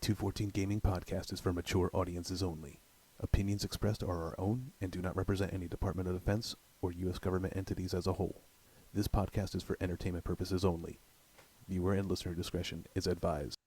214 Gaming Podcast is for mature audiences only. Opinions expressed are our own and do not represent any Department of Defense or U.S. government entities as a whole. This podcast is for entertainment purposes only. Viewer and listener discretion is advised.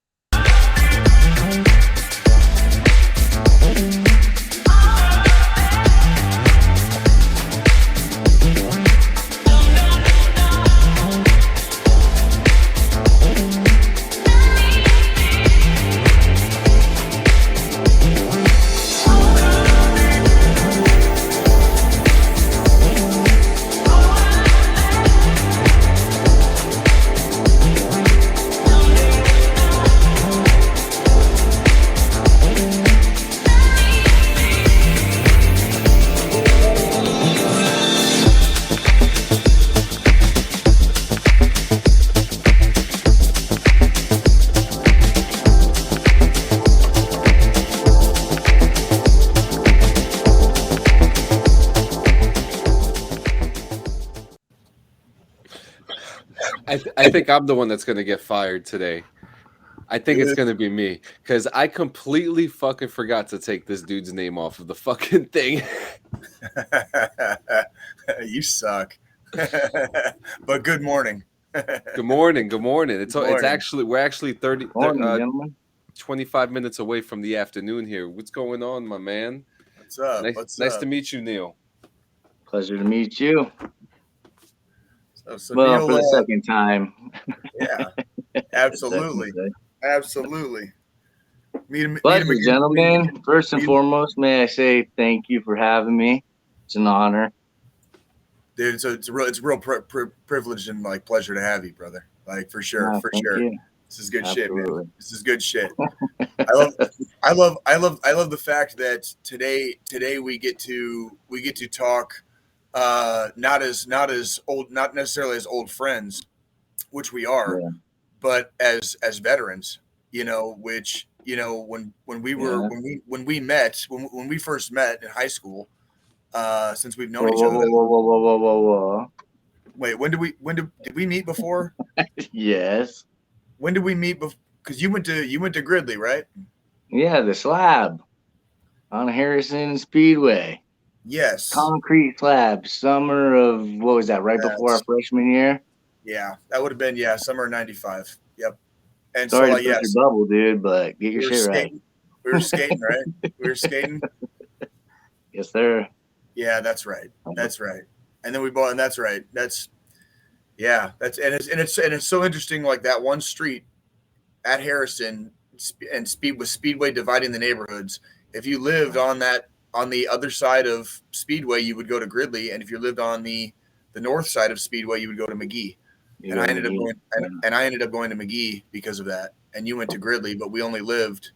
I think I'm the one that's going to get fired today. I think it's going to be me because I completely fucking forgot to take this dude's name off of the fucking thing. You suck. But good morning. Good morning. It's actually we're actually 25 minutes away from the afternoon here. What's going on, my man? What's up? Nice to meet you, Neill. Pleasure to meet you. So well, Neill, for the second time. Yeah, absolutely. Absolutely. Pleasure, gentlemen. First and foremost, may I say thank you for having me. It's an honor. Dude, so it's a real privilege and like pleasure to have you, brother. Like for sure. You. This is good Absolutely. shit, man. This is good shit. I love the fact that today we get to talk not necessarily as old friends, which we are, Yeah. but as veterans, which when we first met in high school, since we've known each other. Whoa. Wait, did we meet before? Yes. When did we meet? Because you went to Gridley, right? Yeah, the slab on Harrison Speedway. Yes. Concrete slab. Summer of what was that? Right before our freshman year. Yeah, that would have been summer of '95. Yep. And sorry so to burst your bubble, dude, but get your shit right. We were skating, right? We were skating. Yes, sir. Yeah, that's right. And then we bought, and that's right. It's so interesting. Like that one street at Harrison and Speedway dividing the neighborhoods. If you lived on the other side of Speedway, you would go to Gridley, and if you lived on the north side of Speedway, you would go to McGee. I ended up going to McGee because of that. And you went to Gridley, but we only lived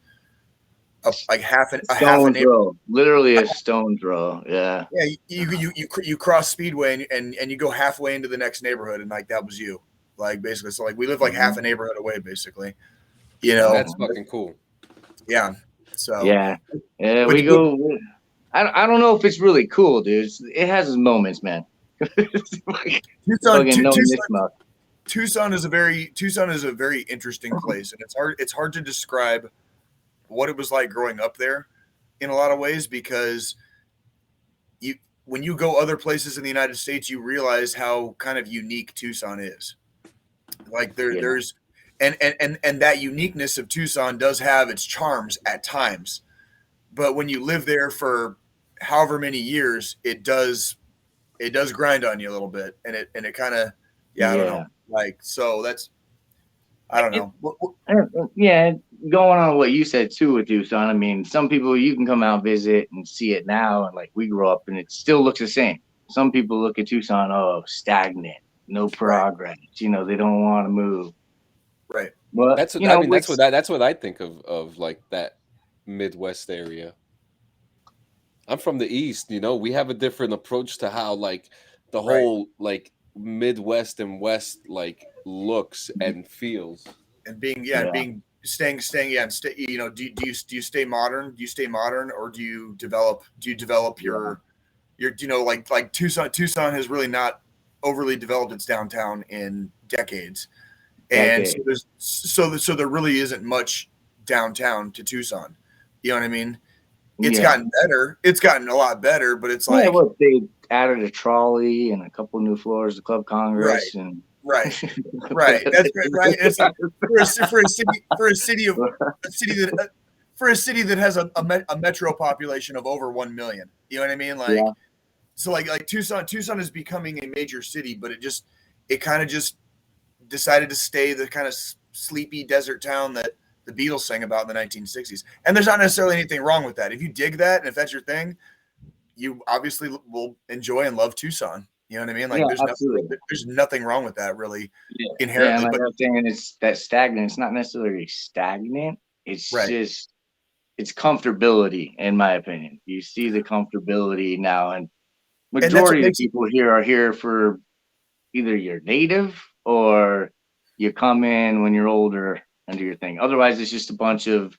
up like half a throw, literally a stone throw. Yeah. Yeah. You cross Speedway and you go halfway into the next neighborhood, and like that was you. Like basically, so like we live like half a neighborhood away, basically. That's fucking cool. Yeah. So yeah, we go. I don't know if it's really cool, dude. It has its moments, man. Tucson is a very interesting place, and it's hard to describe what it was like growing up there in a lot of ways, because when you go other places in the United States, you realize how kind of unique Tucson is. Like there's and that uniqueness of Tucson does have its charms at times, but when you live there for however many years, it does grind on you a little bit, and it kind of I don't know, like, so that's I don't know. Yeah, going on what you said too with Tucson. I mean, some people you can come out visit and see it now, and like we grew up and it still looks the same. Some people look at Tucson, stagnant, no progress. They don't want to move. Right. Well, that's what I think of like that Midwest area. I'm from the East, we have a different approach to how like the whole like Midwest and West like looks and feels. And staying do you stay modern? Do you stay modern, or do you develop your like Tucson has really not overly developed its downtown in decades. And so there really isn't much downtown to Tucson. You know what I mean? It's gotten better. It's gotten a lot better, but it's like they added a trolley and a couple new floors to Club Congress right. That's right. It's like for a city that has a metro population of over 1 million. You know what I mean? Like, so like Tucson is becoming a major city, but it kind of just decided to stay the kind of sleepy desert town that the Beatles sang about in the 1960s. And there's not necessarily anything wrong with that. If you dig that and if that's your thing, you obviously will enjoy and love Tucson. You know what I mean? Like there's nothing wrong with that really inherently. But I'm saying it's that stagnant. It's not necessarily stagnant. It's just it's comfortability, in my opinion. You see the comfortability now, and majority of people here are here for either you're native or you come in when you're older and do your thing. Otherwise, it's just a bunch of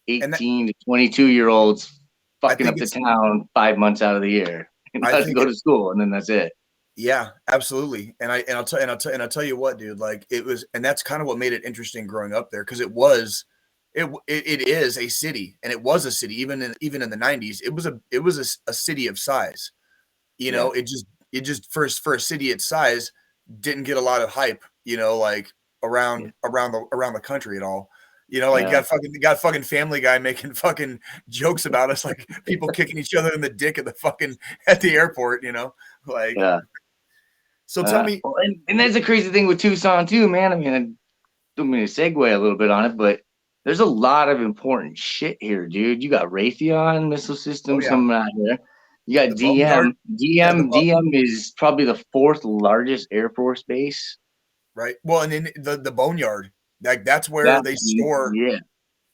18 to 22-year-olds fucking up the town 5 months out of the year and go to school, and then that's it. Yeah, absolutely. And I'll tell you what, dude. Like it was, and that's kind of what made it interesting growing up there, because it is a city, and it was a city even in the 90s. It was a city of size. You know, it just for a city its size didn't get a lot of hype. You know, like around the country at all. You know, like you got fucking Family Guy making fucking jokes about us, like people kicking each other in the dick at the airport. You know, like. So tell me, and that's the crazy thing with Tucson too, man. I mean, I don't mean to segue a little bit on it, but there's a lot of important shit here, dude. You got Raytheon missile systems coming out here. You got DM. DM is probably the 4th largest Air Force base. Right. Well, and then the Boneyard, like that's where they store. Yeah.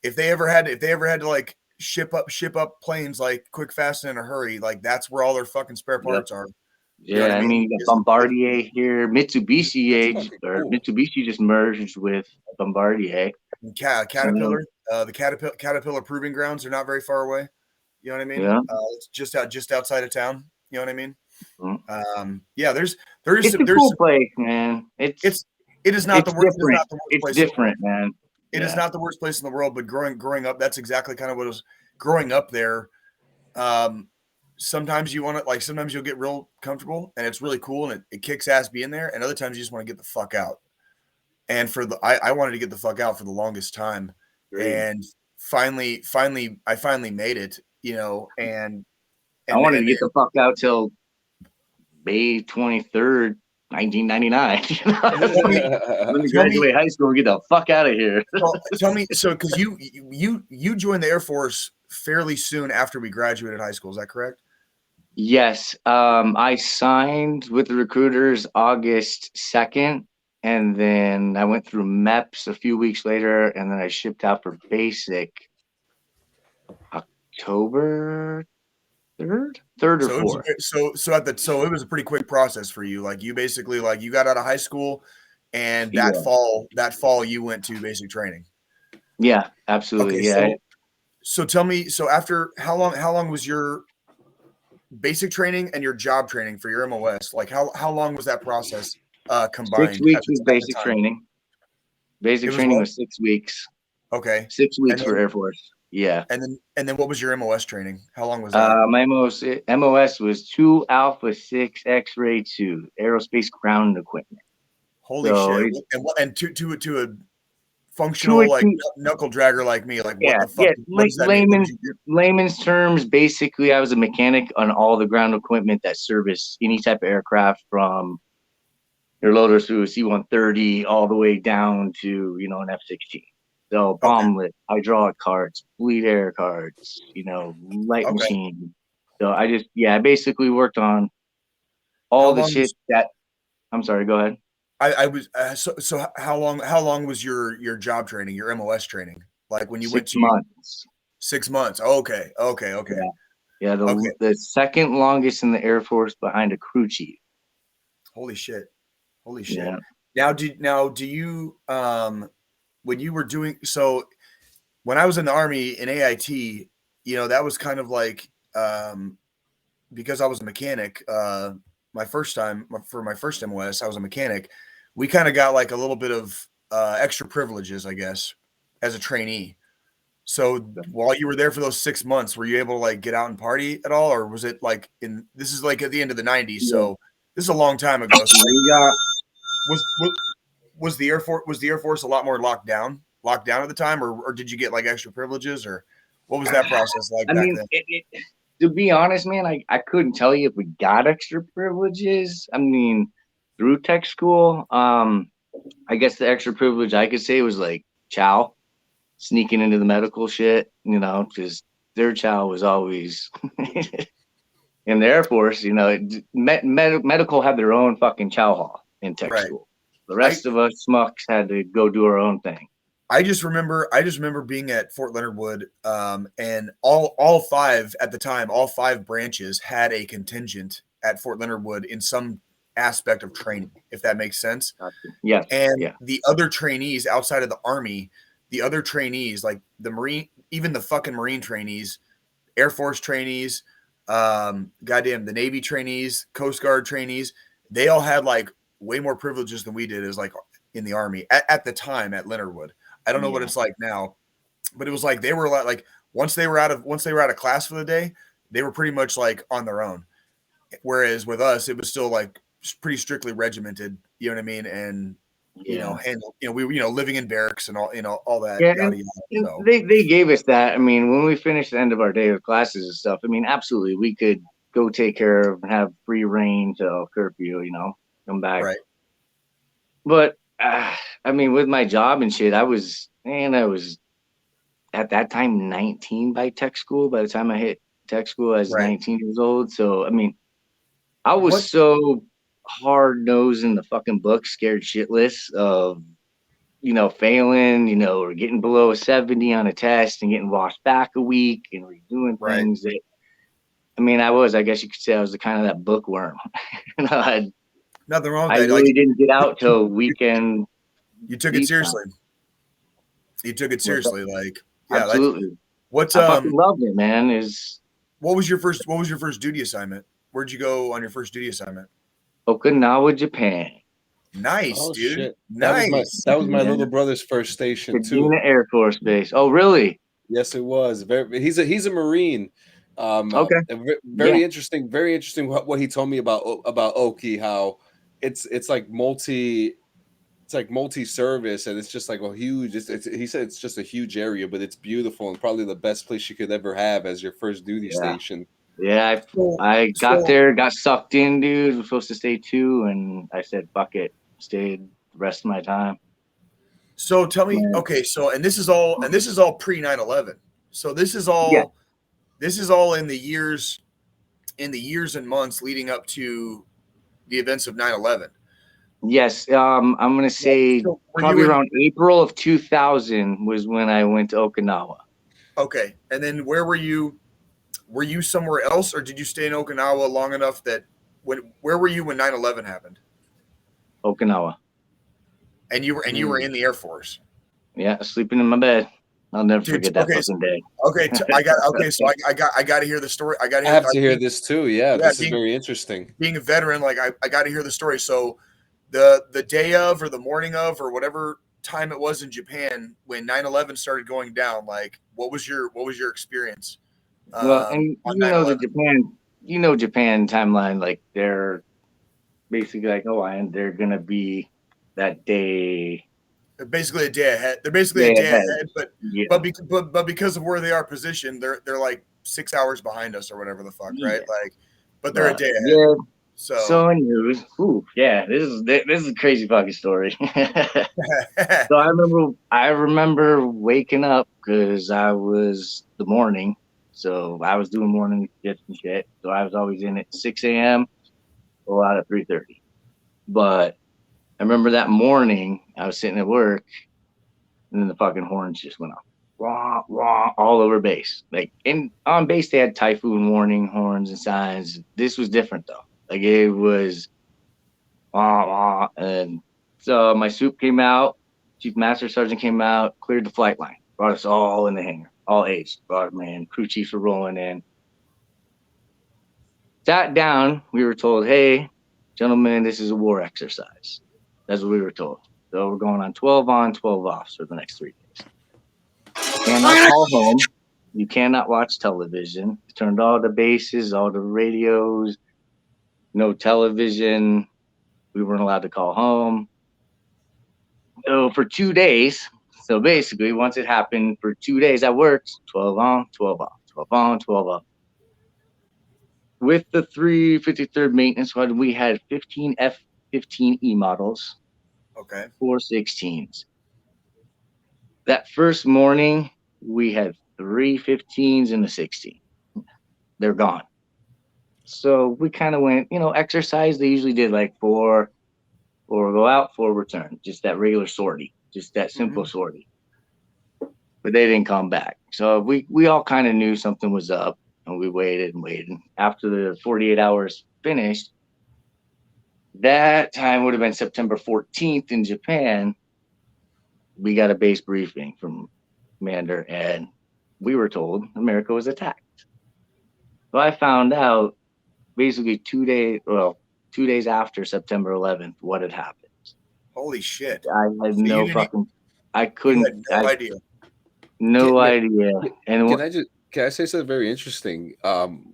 If they ever had to like ship up planes like quick, fast, and in a hurry, like that's where all their fucking spare parts are. Yeah, you know I mean, you got Bombardier here. Mitsubishi just merged with Bombardier. Caterpillar, the Caterpillar Proving Grounds are not very far away. You know what I mean? Yeah. It's just outside of town. You know what I mean? Mm-hmm. There's it's a cool place, man. It is not the worst. It's different, man. It is not the worst place in the world, but growing up, that's exactly kind of what it was. Growing up there, sometimes sometimes you'll get real comfortable and it's really cool and it kicks ass being there, and other times you just want to get the fuck out. And I wanted to get the fuck out for the longest time. Great. And finally I made it, you know, and I wanted to get the fuck out till May 23rd, 1999. Let me graduate high school and get the fuck out of here. Well, tell me, so because you joined the Air Force fairly soon after we graduated high school, is that correct? Yes. I signed with the recruiters August 2nd, and then I went through MEPS a few weeks later, and then I shipped out for basic October 3rd or 4th. So it was a pretty quick process for you. Like you basically you got out of high school, and that fall you went to basic training. Yeah, absolutely. Okay, So tell me, after how long was your basic training and your job training for your MOS? Like how long was that process combined? 6 weeks was basic training. Basic training was 6 weeks. Okay. 6 weeks for Air Force. Yeah. And then what was your MOS training? How long was that? My MOS was 2 Alpha 6 X-ray 2 aerospace ground equipment. Holy shit! And to a functional knuckle dragger like me, like what the fuck? Yeah. Layman's terms, basically, I was a mechanic on all the ground equipment that service any type of aircraft, from your loaders through a C-130 all the way down to an F-16. So bomblet, hydraulic carts, bleed air carts, light machine. So I basically worked on all the shit that. I'm sorry. Go ahead. I was so how long was your job training, your MOS training? Like when you went to 6 months. 6 months. Okay. Yeah. The second longest in the Air Force behind a crew chief. Holy shit. Yeah. Now do you when you were doing when I was in the Army in AIT, that was kind of like because I was a mechanic, my first MOS, I was a mechanic. We kind of got like a little bit of extra privileges, I guess, as a trainee. So while you were there for those 6 months, were you able to like get out and party at all, or was it like this is like at the end of the '90s, so this is a long time ago. So We got was the Air Force a lot more locked down at the time, or did you get like extra privileges, or what was that process like back then? To be honest, man, I couldn't tell you if we got extra privileges. I mean, through tech school, I guess the extra privilege I could say was like chow, sneaking into the medical shit, you know, because their chow was always in the Air Force, you know, medical had their own fucking chow hall in tech school. The rest of us schmucks had to go do our own thing. I just remember being at Fort Leonard Wood, and all five at the time, all five branches had a contingent at Fort Leonard Wood in some aspect of training, if that makes sense. Yes. And the other trainees outside of the Army, the other trainees, like the Marine, even the fucking Marine trainees, Air Force trainees, the Navy trainees, Coast Guard trainees, they all had like way more privileges than we did as like in the Army at the time at Leonard Wood. I don't know what it's like now, but it was like they were like once they were out of class for the day, they were pretty much like on their own. Whereas with us, it was still like pretty strictly regimented. You know what I mean? And we living in barracks and all all that. Yeah, yada, and yada, so. they gave us that. I mean, when we finished the end of our day with classes and stuff, I mean, absolutely, we could go take care of and have free reign till curfew. You know, come back. Right. But I mean, with my job and shit, I was at that time 19 by tech school. By the time I hit tech school, I was 19 years old. So I mean, I was so hard nosed in the fucking book, scared shitless of, you know, failing, you know, or getting below a 70 on a test and getting washed back a week and redoing things that, I mean, I guess you could say I was the kind of that bookworm. You know, nothing wrong with I that. really like, didn't get out till weekend. You took it seriously. You took it seriously. Like, yeah, absolutely. I fucking loved it, man. What was your first duty assignment? Where'd you go on your first duty assignment? Okinawa, Japan. Nice, dude. Shit. Nice. That was my little brother's first station too. Kadena Air Force Base. Oh, really? Yes, it was. He's a Marine. Okay. Very interesting. Very interesting. What he told me about Oki, how it's like multi service, and it's just like a huge. He said it's just a huge area, but it's beautiful and probably the best place you could ever have as your first duty station. Yeah, I got there, got sucked in, dude. Was supposed to stay 2, and I said, "Fuck it," stayed the rest of my time. So tell me, okay. So this is all pre 9/11. So this is all in the years and months leading up to the events of 9/11. Yes, I'm gonna say probably around April of 2000 was when I went to Okinawa. Okay, and then where were you? Were you somewhere else, or did you stay in Okinawa long enough that where were you when 9/11 happened? Okinawa. And you were in the Air Force. Yeah, sleeping in my bed. I'll never forget that fucking day. Okay, so I got to hear the story. I have to hear this too. Yeah, this is very interesting. Being a veteran, like I got to hear the story. So the day of, or the morning of, or whatever time it was in Japan when 9/11 started going down, like what was your experience? Well, and you know Japan timeline, like they're basically like, and they're gonna be that day. They're basically a day ahead. They're basically a day ahead, but because of where they are positioned, they're like 6 hours behind us or whatever the fuck, right? Like, but they're a day ahead. Yeah. So news. Ooh, yeah, this is a crazy fucking story. So I remember waking up because I was the morning. So I was doing morning shifts and shit. So I was always in at 6 a.m. go out at 3:30. But I remember that morning I was sitting at work, and then the fucking horns just went off. Wah, wah, all over base. Like on base they had typhoon warning horns and signs. This was different though. Like it was wah, wah. And so my soup came out, Chief Master Sergeant came out, cleared the flight line, brought us all in the hangar. All aged. Man, crew chiefs were rolling in. Sat down. We were told, hey, gentlemen, this is a war exercise. That's what we were told. So we're going on 12 on, 12 off for the next 3 days. You cannot call home. You cannot watch television. Turned all the bases, all the radios, no television. We weren't allowed to call home. So for 2 days, so basically once it happened for 2 days, I worked 12 on, 12 off, 12 on, 12 off. With the 353rd Maintenance Squad, we had 15 F-15E models, Okay. 4 16s. That first morning, we had 3 15s and a 16. They're gone. So we kind of went, exercise. They usually did like 4 go out, 4 return, just that regular sortie, just that simple sortie. But they didn't come back. So we all kind of knew something was up, and we waited and waited. After the 48 hours finished, that time would have been September 14th in Japan. We got a base briefing from Commander, and we were told America was attacked. So I found out basically 2 days after September 11th what had happened. Holy shit! I had no fucking. I couldn't. You had no idea. No idea. And can I say something very interesting?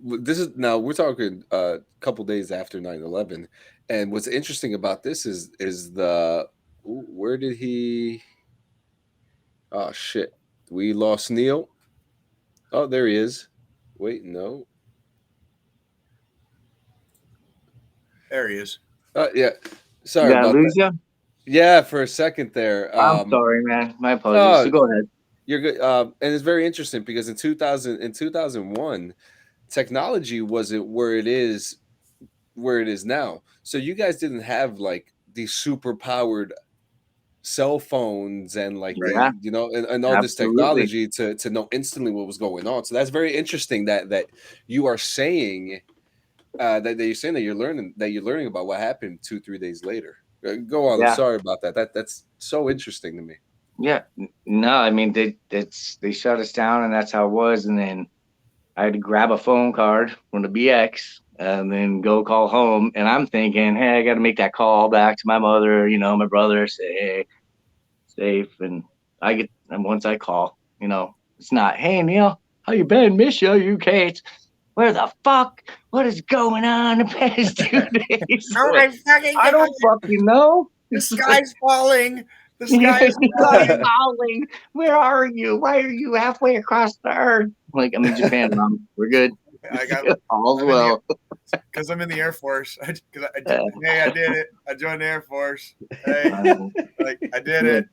This is now we're talking a couple days after 9/11, and what's interesting about this is where did he? Oh shit, we lost Neill. Oh, there he is. Wait, no. There he is. Yeah. Sorry about lose that. You? Yeah, for a second there. I'm sorry, man. My apologies. So go ahead. You're good. And it's very interesting because in 2001, technology wasn't where it is now. So you guys didn't have like these super powered cell phones and like and all this technology to know instantly what was going on. So that's very interesting that you are saying that you're saying that you're learning about what happened 2-3 days later. Go on. Yeah. Sorry about that. That's so interesting to me. Yeah. No, I mean they shut us down, and that's how it was. And then I had to grab a phone card from the BX and then go call home. And I'm thinking, hey, I got to make that call back to my mother, my brother, say, hey, safe. And once I call, it's not, hey, Neill, how you been? Miss you, Kate. Where the fuck? What is going on the past 2 days? I don't fucking know. The sky's falling. The sky's falling. Where are you? Why are you halfway across the earth? Like, I'm in Japan, Mom. We're good. I got all's well. Because I'm in the Air Force. Hey, I did it. I joined the Air Force. Hey, I did it.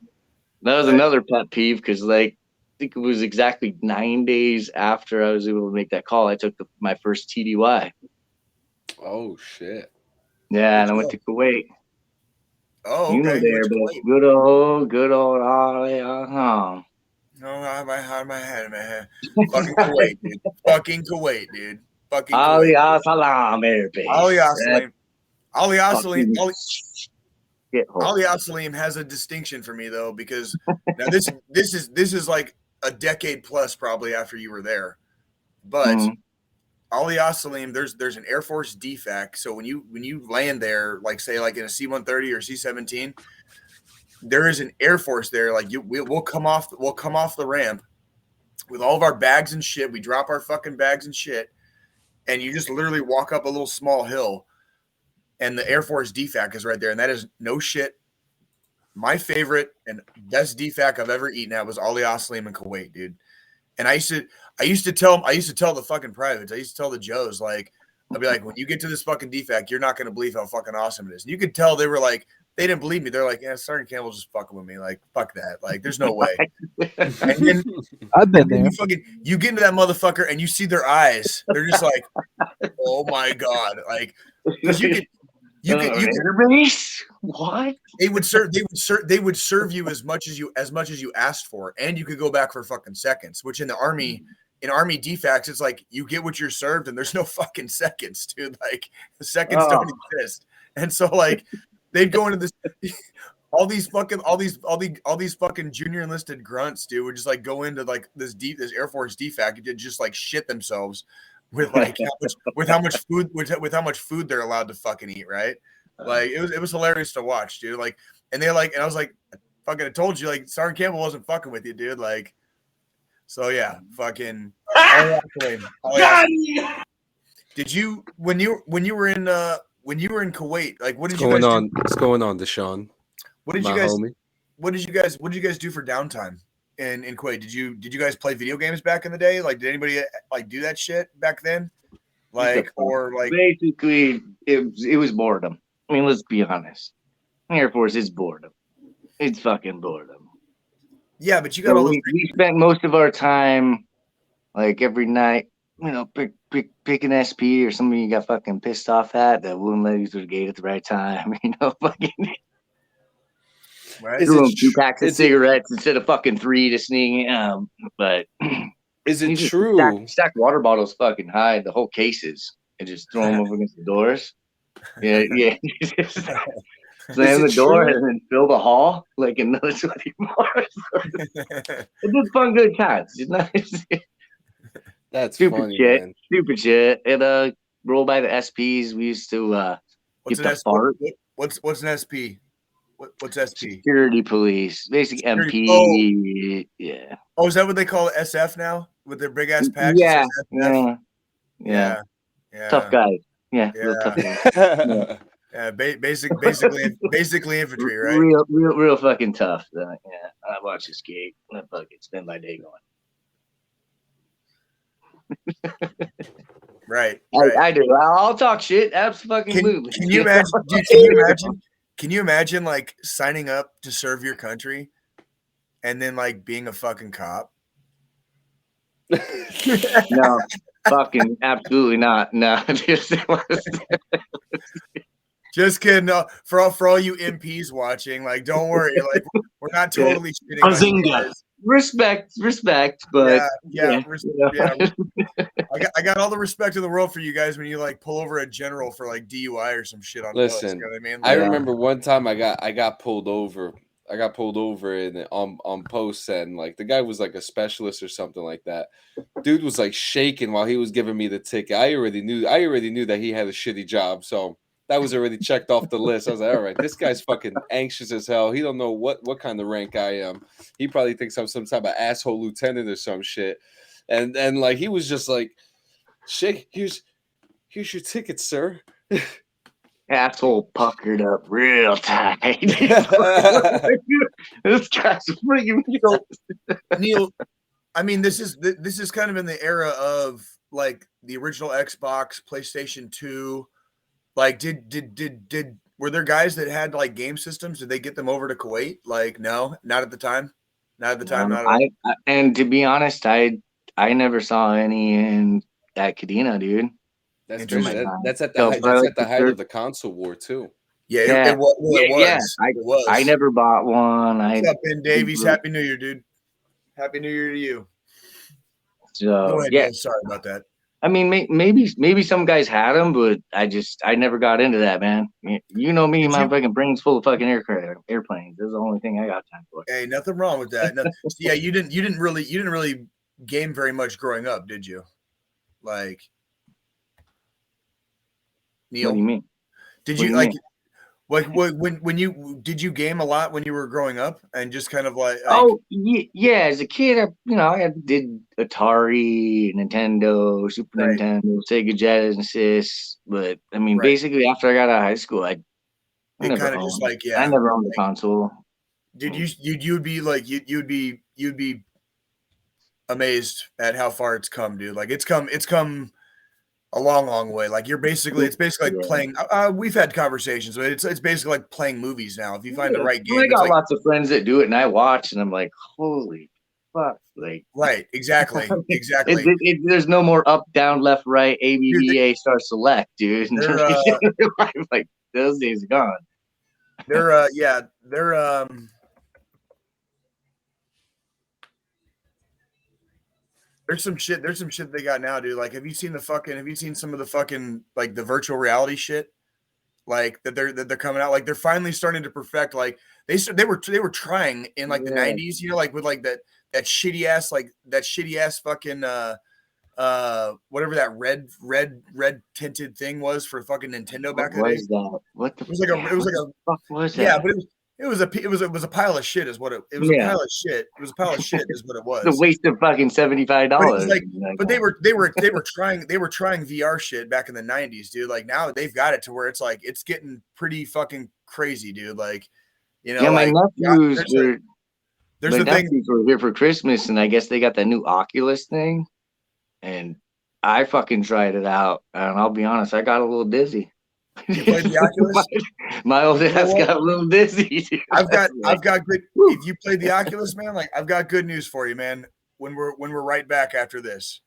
That was another pet peeve because, I think it was exactly 9 days after I was able to make that call, I took my first TDY. Oh shit! Yeah, and I went to Kuwait. Oh, okay. Good old Ollie. No, my head. Fucking Kuwait, dude. Fucking Kuwait, dude. Fucking Ali Salam, airbase. Ali Salim has a distinction for me though, because now this is like a decade plus probably after you were there, but Ali Salim, there's an Air Force DFAC. So when you land there, like say like in a C-130 or C-17, there is an Air Force there. Like we'll come off the ramp with all of our bags and shit. We drop our fucking bags and shit, and you just literally walk up a little small hill, and the Air Force DFAC is right there. And that is no shit my favorite and best DFAC I've ever eaten at was Ali Salim in Kuwait, dude. And I used to tell the fucking privates, I used to tell the Joes, like, I'd be like, when you get to this fucking DFAC, you're not going to believe how fucking awesome it is. And you could tell they were like, they didn't believe me. They're like, yeah, Sergeant Campbell's just fucking with me. Like, fuck that. Like, there's no way. And then, I've been there. You get into that motherfucker and you see their eyes. They're just like, oh my God. Like, because you could what? They would serve you as much as you asked for, and you could go back for fucking seconds. Which in Army DFACs, it's like you get what you're served, and there's no fucking seconds, dude. Like the seconds don't exist, and so like they'd go into this. All these fucking junior enlisted grunts, dude, would just like go into like this Air Force DFAC and just like shit themselves with like how much food they're allowed to fucking eat, right? Like it was hilarious to watch, dude. Like, and I was like, fucking, I told you, like, Sergeant Campbell wasn't fucking with you, dude. Like, So yeah, fucking. Oh, yeah. Did you when you were in Kuwait? Like, what did you guys do? What's going on, Deshaun? What did My you guys? homie. What did you guys do for downtime in Kuwait? Did you guys play video games back in the day? Like, did anybody like do that shit back then? Like, or like basically, it was boredom. I mean, let's be honest. Air Force is boredom. It's fucking boredom. Yeah, but you got all those. We spent most of our time, like every night, you know, pick an SP or somebody you got fucking pissed off at that wouldn't let you through the gate at the right time. You know, fucking. Right. Is it 2 packs of cigarettes instead of fucking 3 to sneak? But is it true? Stack water bottles fucking high, the whole cases, and just throw them over against the doors. Yeah. Slam the door and then fill the hall like another 20 more. It's just fun, good times. It's not. That's stupid funny, shit. man. Stupid shit. And roll by the SPs. We used to what's an SP? What's an SP? What's SP? Security police, basically MP. Oh. Yeah. Oh, is that what they call SF now with their big ass patch? Yeah. Tough Tough guys. Yeah. Real tough guys. Yeah, basically infantry, right? Real fucking tough. Yeah, I watch this skate. I fucking spend my day going. Right. I do. I'll talk shit. Absolutely. Can you imagine? Dude, can you imagine like signing up to serve your country, and then like being a fucking cop? No, fucking absolutely not. No, just kidding. No, for all you MPs watching, like, don't worry. Like, we're not totally shitting on you guys. Respect, but yeah. I got all the respect in the world for you guys when you like pull over a general for like DUI or some shit on bus. You know what I mean? Like, I remember one time I got pulled over. I got pulled over on post, and like the guy was like a specialist or something like that. Dude was like shaking while he was giving me the ticket. I already knew that he had a shitty job, so that was already checked off the list. I was like, all right, this guy's fucking anxious as hell. He don't know what kind of rank I am. He probably thinks I'm some type of asshole lieutenant or some shit. And like he was just like, shake, here's your ticket, sir. Asshole puckered up real tight. This guy's freaking Neill, I mean, this is kind of in the era of like the original Xbox, PlayStation 2. Like, were there guys that had like game systems? Did they get them over to Kuwait? Like, no, not at the time. Not at all. And to be honest, I never saw any in that Kadena, dude. That's at the height of the console war too. Yeah, it was. I never bought one. What's up, Ben Davies? Happy New Year, dude. Happy New Year to you. So go ahead, man. Sorry about that. I mean, maybe some guys had them, but I never got into that, man. You know me, my fucking brain's full of fucking airplanes. That's the only thing I got time for. Hey, nothing wrong with that. No, yeah, you didn't really game very much growing up, did you? Like, Neill, what do you mean? Did you like? When did you game a lot when you were growing up and just kind of like oh yeah, as a kid I did Atari, Nintendo, Super Nintendo, Sega Genesis, but I mean basically after I got out of high school I never owned a console. Did you'd be amazed at how far it's come, dude. Like it's come a long way. Like it's basically like playing. We've had conversations, but it's basically like playing movies now. If you find the right game, I got lots of friends that do it, and I watch, and I'm like, holy fuck! Like, right, exactly. There's no more up, down, left, right, A, B, D, A, start, select, dude. Like those days are gone. There's some shit they got now, dude. Like, have you seen some of the fucking like the virtual reality shit? Like that they're coming out. Like they're finally starting to perfect. Like they were trying in like the 90s, like with like that shitty ass fucking whatever that red tinted thing was for fucking Nintendo back in the day. What the it was like a fuck was that? Yeah, but It was a pile of shit, is what it was. A pile of shit. It was a pile of shit, is what it was. The waste of fucking $75. But it was like, but they were trying VR shit back in the 90s, dude. Like now they've got it to where it's like it's getting pretty fucking crazy, dude. Like, you know, yeah, my like, nephews there's the thing. were here for Christmas, and I guess they got that new Oculus thing, and I fucking tried it out, and I'll be honest, I got a little dizzy. You played the Oculus? my old ass got a little dizzy. Dude. I've got good. If you played the Oculus, man, like I've got good news for you, man. When we're right back after this.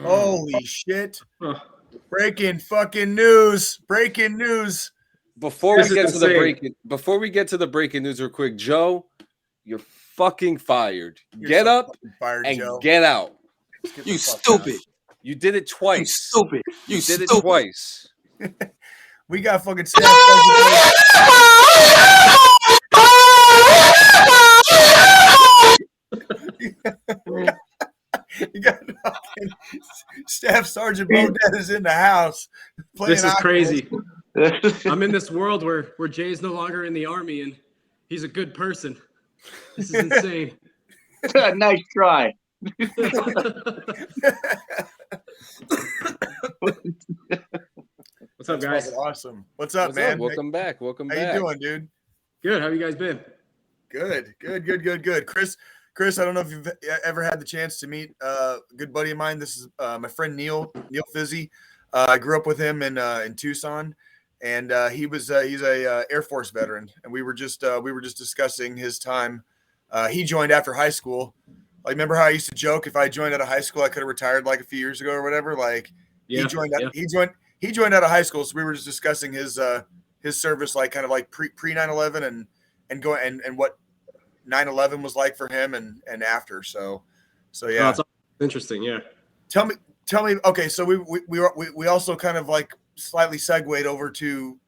Holy shit. Breaking fucking news. Breaking news. Before we get to the breaking news real quick, Joe, you're fucking fired. Get up and Joe. Get out. You stupid. You did it twice. You stupid. You did it twice. We got fucking staff. You got fucking Staff Sergeant Beaudette is in the house. This is crazy. I'm in this world where Jay's no longer in the army and he's a good person. This is insane. Nice try. What's up, guys? Awesome. What's up, man? Welcome back. How you doing, dude? Good. How have you guys been? Good. Chris, I don't know if you've ever had the chance to meet a good buddy of mine. This is my friend Neill Fizzy. I grew up with him in Tucson, and he's a Air Force veteran. And we were just discussing his time. He joined after high school. Like, remember how I used to joke if I joined out of high school, I could have retired like a few years ago or whatever. Like, he joined out of high school, so we were just discussing his service, like kind of like pre 9/11 and what 9/11 was like for him and after. So yeah. That's interesting. Yeah. Tell me. Okay, so we also kind of like slightly segued over to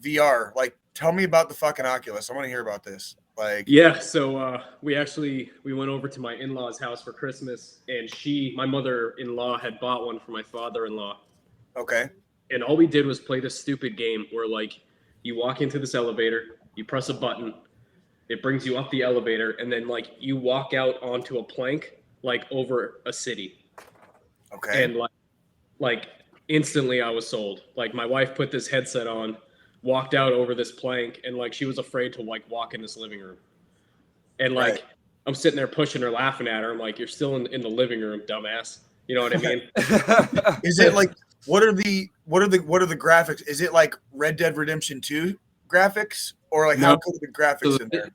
VR. Like, tell me about the fucking Oculus. I want to hear about this. Like, yeah. So we went over to my in-laws' house for Christmas, and my mother-in-law had bought one for my father-in-law. Okay. And all we did was play this stupid game where, like, you walk into this elevator, you press a button, it brings you up the elevator, and then, like, you walk out onto a plank, like, over a city. Okay. And, like instantly I was sold. Like, my wife put this headset on, walked out over this plank, and, like, she was afraid to, like, walk in this living room. And, like, right. I'm sitting there pushing her, laughing at her. I'm like, you're still in the living room, dumbass. You know what I mean? Is it like, what are the graphics? Is it like Red Dead Redemption 2 graphics, or like how good are the graphics in there?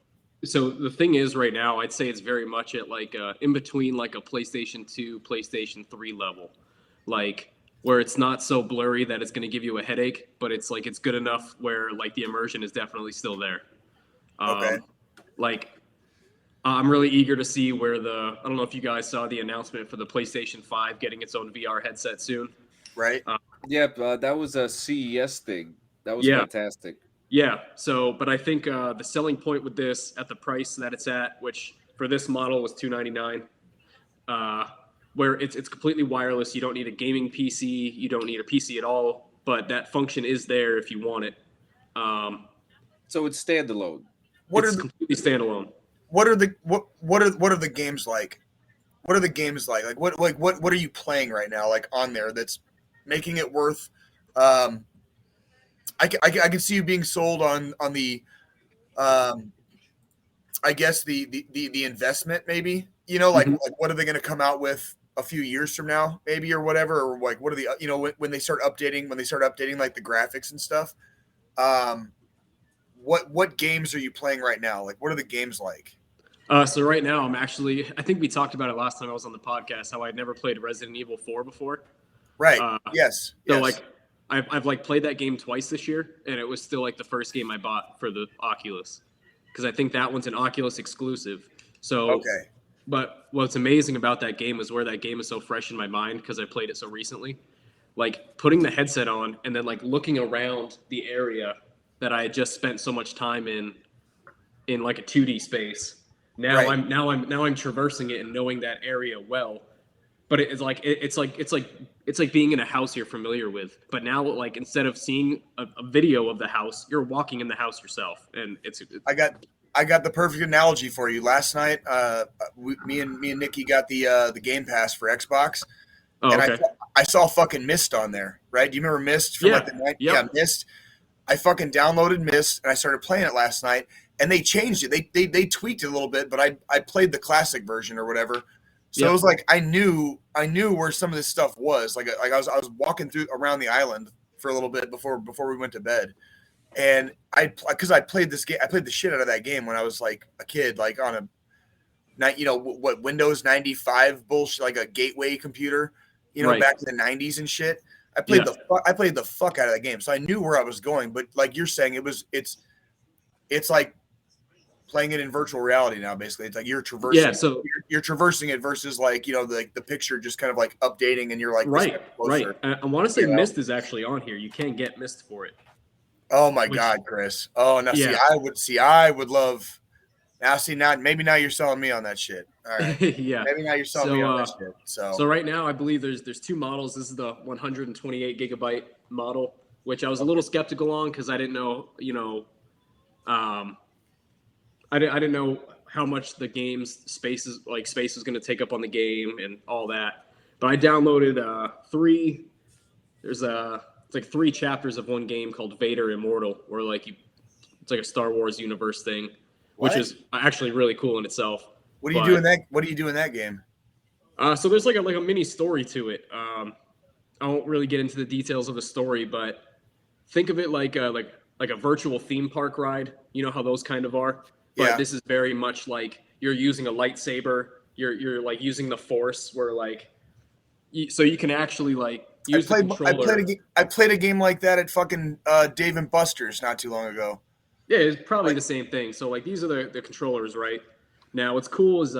So the thing is, right now, I'd say it's very much at like in between like a PlayStation 2, PlayStation 3 level, like where it's not so blurry that it's going to give you a headache, but it's like it's good enough where like the immersion is definitely still there. Okay. Like I'm really eager to see where I don't know if you guys saw the announcement for the PlayStation 5 getting its own VR headset soon. Right. That was a CES thing. That was fantastic. Yeah. So, but I think the selling point with this at the price that it's at, which for this model was $299, where it's completely wireless. You don't need a gaming PC. You don't need a PC at all. But that function is there if you want it. So it's standalone. It's completely standalone. what are the games like? What are the games like? What are you playing right now? Like on there that's making it worth. I can see you being sold on the I guess the investment maybe. Like what are they going to come out with a few years from now maybe or whatever, or like what are the when they start updating like the graphics and stuff. What games are you playing right now? Like what are the games like? So right now I think we talked about it last time I was on the podcast, how I'd never played Resident Evil 4 before. Right. Yes. So like I've like played that game twice this year, and it was still like the first game I bought for the Oculus, because I think that one's an Oculus exclusive. So okay. But what's amazing about that game is where that game is so fresh in my mind because I played it so recently. Like putting the headset on and then like looking around the area that I had just spent so much time in like a 2D space. Now I'm traversing it and knowing that area well. But it's like being in a house you're familiar with. But now, like, instead of seeing a video of the house, you're walking in the house yourself, and it's I got the perfect analogy for you. Last night, me and Nikki got the Game Pass for Xbox, and okay. I saw fucking Myst on there. Right? Do you remember Myst from like the night? Yep. Yeah, Myst. I fucking downloaded Myst and I started playing it last night, and they changed it. They tweaked it a little bit, but I played the classic version or whatever. So it was like I knew where some of this stuff was. Like I was walking around the island for a little bit before we went to bed, and because I played this game, I played the shit out of that game when I was like a kid, like on Windows 95 bullshit, like a gateway computer, back in the 90s and shit. I played the fuck out of that game, so I knew where I was going. But like you're saying, it's like playing it in virtual reality now. Basically, it's like you're traversing. Yeah, so you're traversing it versus like the picture just kind of like updating, and you're like right. I want to say Myst is actually on here. You can get Myst for it. Oh my God, Chris! Oh, now I would love. Now maybe now you're selling me on that shit. All right. Yeah. Maybe now you're selling me on that shit. So right now I believe there's two models. This is the 128 gigabyte model, which I was a little skeptical on because I didn't know, I didn't know how much the game's space was going to take up on the game and all that. But I downloaded three. There's it's like 3 chapters of one game called Vader Immortal, where it's like a Star Wars universe thing. Which is actually really cool in itself. What do you do in that game? So there's like a mini story to it. I won't really get into the details of the story, but think of it like a virtual theme park ride. You know how those kind of are. But this is very much like you're using a lightsaber. You're like using the Force, where so you can actually like use the controller. I played a game like that at fucking Dave and Buster's not too long ago. Yeah, it's probably the same thing. So like these are the controllers, right? Now what's cool is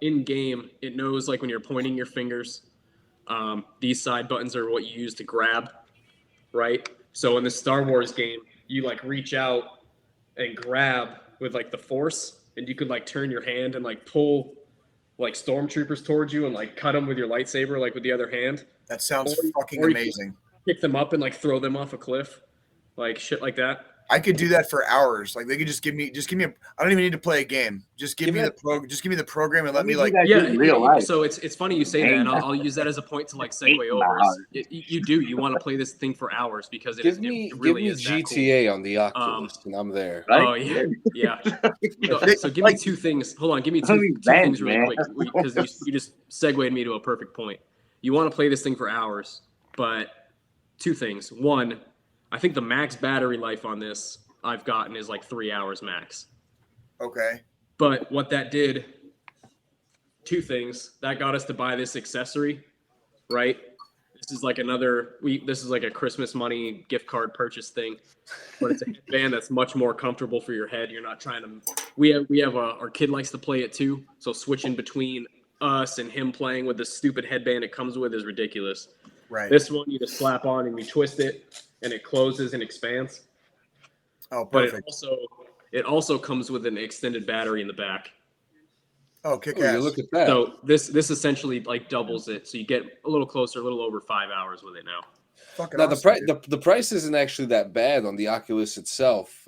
in game it knows like when you're pointing your fingers, these side buttons are what you use to grab, right? So in the Star Wars game, you like reach out and grab with like the Force, and you could like turn your hand and like pull like stormtroopers towards you and like cut them with your lightsaber like with the other hand. That sounds fucking amazing. Pick them up and like throw them off a cliff, like shit like that. I could do that for hours. Like they could just give me I don't even need to play a game. Just give me the program and let me like real life. So it's funny you say that, and I'll use that as a point to like segue over. You want to play this thing for hours because it really is GTA cool. On the Oculus and I'm there. Right? Oh yeah. So give me 2 things. Hold on, give me two things really quick because you just segued me to a perfect point. You want to play this thing for hours, but 2 things. One, I think the max battery life on this I've gotten is like 3 hours max. Okay. But what that did, 2 things. That got us to buy this accessory, right? This is like this is like a Christmas money gift card purchase thing, but it's a headband that's much more comfortable for your head. You're not trying to. We have our kid likes to play it too, so switching between us and him playing with the stupid headband it comes with is ridiculous. Right. This one you just slap on and you twist it, and it closes and expands. Oh, perfect. But it also comes with an extended battery in the back. Oh, kick ass. Look at that. So this essentially like doubles it. So you get a little closer, a little over 5 hours with it now. Fucking now awesome, the price isn't actually that bad on the Oculus itself.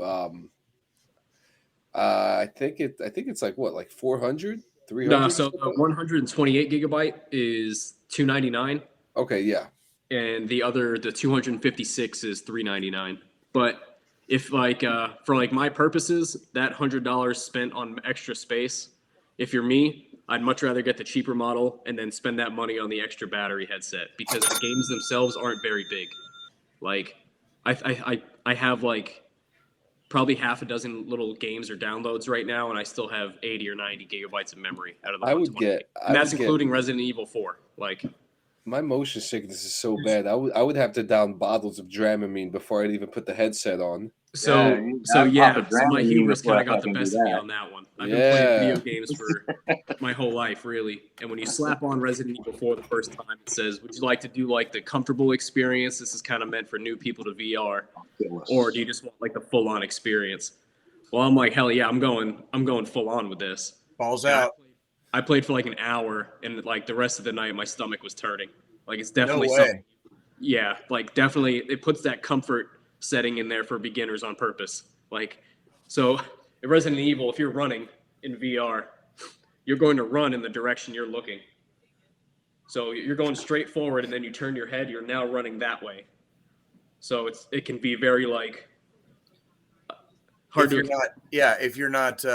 I think it's like what, like 400, 300? No, so 128 gigabyte is $299, Okay, yeah. and the 256 is $399. But if like for like my purposes, that $100 spent on extra space, if you're me, I'd much rather get the cheaper model and then spend that money on the extra battery headset because the games themselves aren't very big. Like I have like probably half a dozen little games or downloads right now, and I still have 80 or 90 gigabytes of memory out of the 120. And that's including Resident Evil 4. Like, my motion sickness is so bad. I would have to down bottles of Dramamine before I'd even put the headset on. So my hubris kind of got the best of me on that one. I've been playing video games for my whole life, really. And when you slap on Resident Evil 4 the first time, it says, "Would you like to do like the comfortable experience? This is kind of meant for new people to VR, or do you just want like the full-on experience?" Well, I'm like, hell yeah, I'm going full on with this. Balls out. I played for like an hour, and like the rest of the night, my stomach was turning. Like it's definitely No way. something. Yeah, like definitely, it puts that comfort setting in there for beginners on purpose. Like, so in Resident Evil, if you're running in VR, you're going to run in the direction you're looking. So you're going straight forward, and then you turn your head, you're now running that way. So it can be very like hard if you're not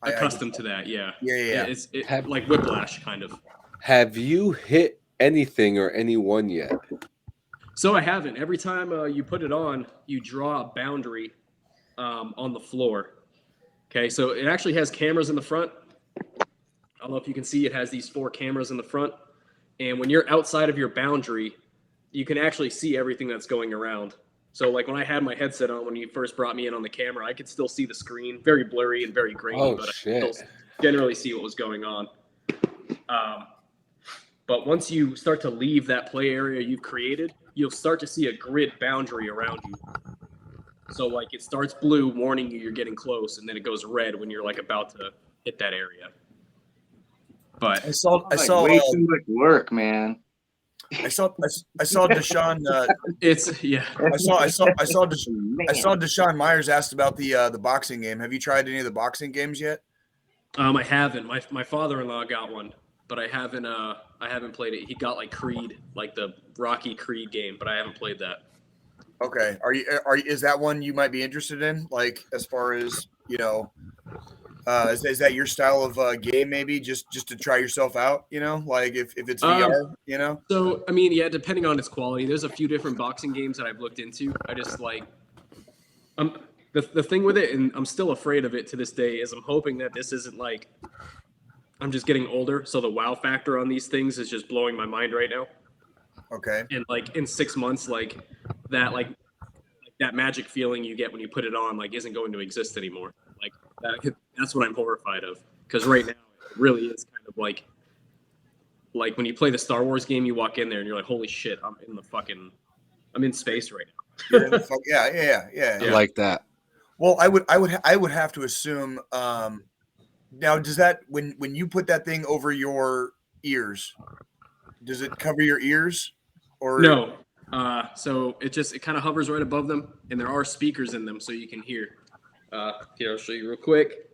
accustomed to that. Yeah. It's like whiplash kind of. Have you hit anything or anyone yet? So I haven't. Every time you put it on, you draw a boundary on the floor. Okay, so it actually has cameras in the front. I don't know if you can see, it has these 4 cameras in the front. And when you're outside of your boundary, you can actually see everything that's going around. So like when I had my headset on, when you first brought me in on the camera, I could still see the screen, very blurry and very grainy, but I could still generally see what was going on. But once you start to leave that play area you've created, you'll start to see a grid boundary around you. So like it starts blue, warning you you're getting close, and then it goes red when you're like about to hit that area. But I saw way too much work, man. I saw Deshaun. I saw Deshaun Myers asked about the boxing game. Have you tried any of the boxing games yet? I haven't. My father-in-law got one, but I haven't played it. He got like Creed, like the Rocky Creed game, but I haven't played that. Okay. Is that one you might be interested in? Like, as far as, you know, is that your style of game, maybe just to try yourself out, you know, like if it's VR, you know? So, I mean, yeah, depending on its quality, there's a few different boxing games that I've looked into. I just like, the thing with it, and I'm still afraid of it to this day, is I'm hoping that this isn't like, I'm just getting older. So the wow factor on these things is just blowing my mind right now. Okay. And like in 6 months, like that magic feeling you get when you put it on, like isn't going to exist anymore. Like that's what I'm horrified of. Because right now it really is kind of like when you play the Star Wars game, you walk in there and you're like, holy shit, I'm in space right now. Yeah. I like that. Well, I would have to assume. Now, does that when you put that thing over your ears, does it cover your ears? Or no? So it kind of hovers right above them, and there are speakers in them, so you can hear. Here, I'll show you real quick.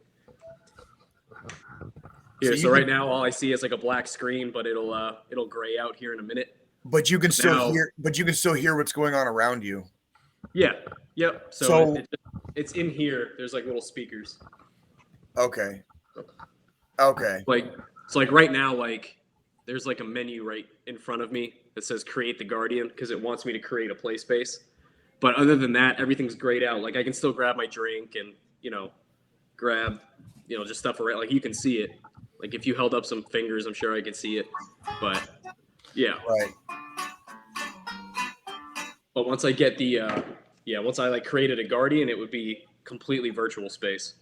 Here, so right now all I see is like a black screen, but it'll gray out here in a minute. But you can still hear. But you can still hear what's going on around you. Yeah. Yep. So it's in here. There's like little speakers. Okay. Like right now, like there's like a menu right in front of me that says "Create the Guardian" because it wants me to create a play space. But other than that, everything's grayed out. Like I can still grab my drink and grab just stuff around. Like you can see it. Like if you held up some fingers, I'm sure I could see it. But yeah. Right. But once I get once I like created a Guardian, it would be completely virtual space.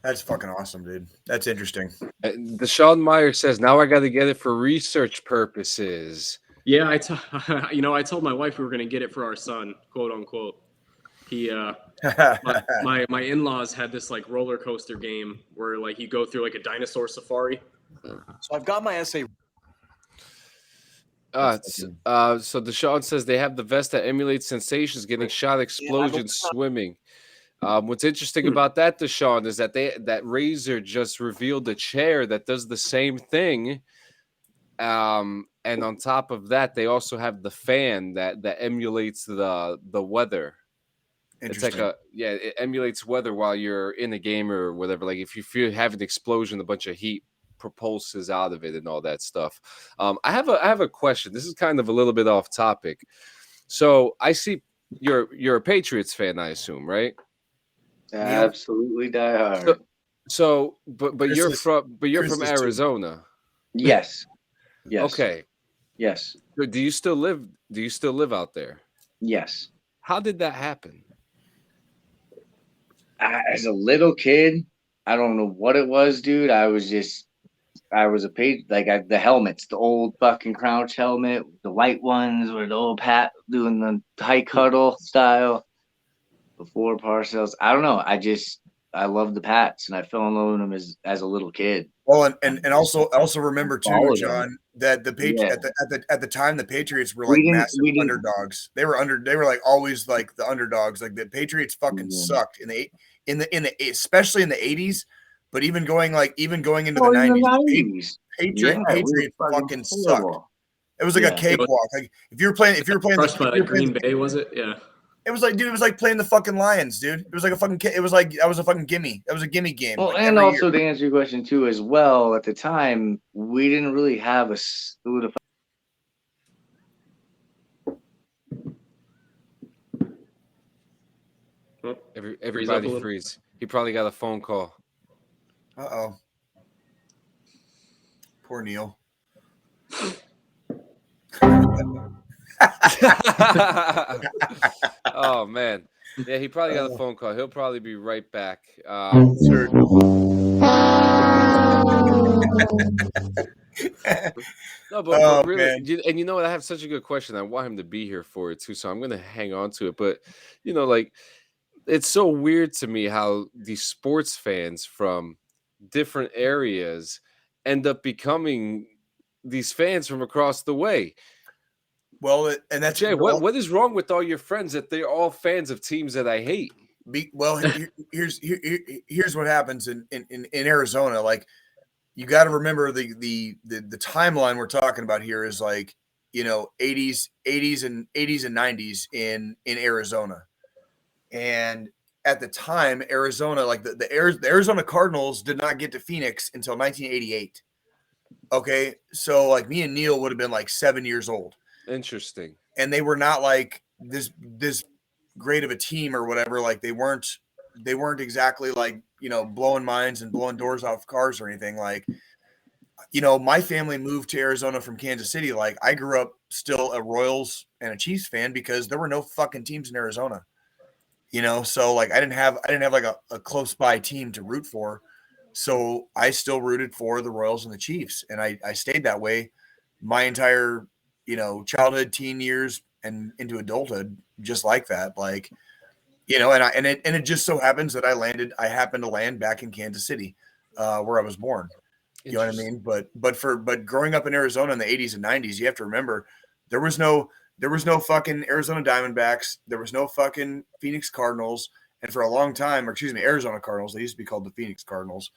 That's fucking awesome, dude. That's interesting. Deshaun Meyer says, now I got to get it for research purposes. Yeah, I told my wife we were going to get it for our son, quote unquote. He, my in-laws had this like roller coaster game where like you go through like a dinosaur safari. So I've got my essay. So Deshaun says they have the vest that emulates sensations, getting shot, explosions, swimming. What's interesting about that, Deshaun, is that that Razer just revealed a chair that does the same thing. And on top of that, they also have the fan that emulates the weather. It's like it emulates weather while you're in a game or whatever. Like if you have an explosion, a bunch of heat propulses out of it and all that stuff. I have a question. This is kind of a little bit off topic. So I see you're a Patriots fan, I assume, right? Absolutely die hard. But you're from Arizona. Yes. Yes. Okay. Yes. Do you still live out there? Yes. How did that happen? As a little kid, I don't know what it was, dude. I was a page the helmets, the old fucking Crouch helmet, the white ones with the old Pat doing the high cuddle style before Parcells. I don't know. I love the Pats and I fell in love with them as a little kid. Well, and also remember too, John, that the at the time the Patriots were like massive underdogs. They were like always like the underdogs. Like the Patriots fucking sucked in the especially in the 80s, but even going into the 90s. Patriots fucking sucked. It was like a cakewalk. Like if you were playing Green Bay, was it? Yeah. It was like, dude, it was like playing the fucking Lions, dude. It was like that was a fucking gimme. That was a gimme game. Well, like and also to answer your question too, as well, at the time, we didn't really have a solidified. Everybody freeze. He probably got a phone call. Uh-oh. Poor Neill. Oh man, yeah, he probably got a phone call. He'll probably be right back. Sure. No, but really, and you know what? I have such a good question. I want him to be here for it too, so I'm going to hang on to it. But like it's so weird to me how these sports fans from different areas end up becoming these fans from across the way. Well, and that's Jay. What is wrong with all your friends that they're all fans of teams that I hate? Here's what happens in Arizona. Like you got to remember the timeline we're talking about here is like 80s and 90s in Arizona, and at the time Arizona, like the Arizona Cardinals did not get to Phoenix until 1988. Okay, so like me and Neill would have been like 7 years old. Interesting. And they were not like this great of a team or whatever. Like they weren't exactly like, blowing minds and blowing doors off cars or anything. Like, my family moved to Arizona from Kansas City. Like I grew up still a Royals and a Chiefs fan because there were no fucking teams in Arizona, so like I didn't have like a close by team to root for. So I still rooted for the Royals and the Chiefs. And I stayed that way my entire childhood, teen years, and into adulthood, just like that. Like, and it just so happens that I happened to land back in Kansas City, where I was born. You know what I mean? But growing up in Arizona in the 80s and 90s, you have to remember there was no fucking Arizona Diamondbacks, there was no fucking Phoenix Cardinals, and for a long time, Arizona Cardinals, they used to be called the Phoenix Cardinals.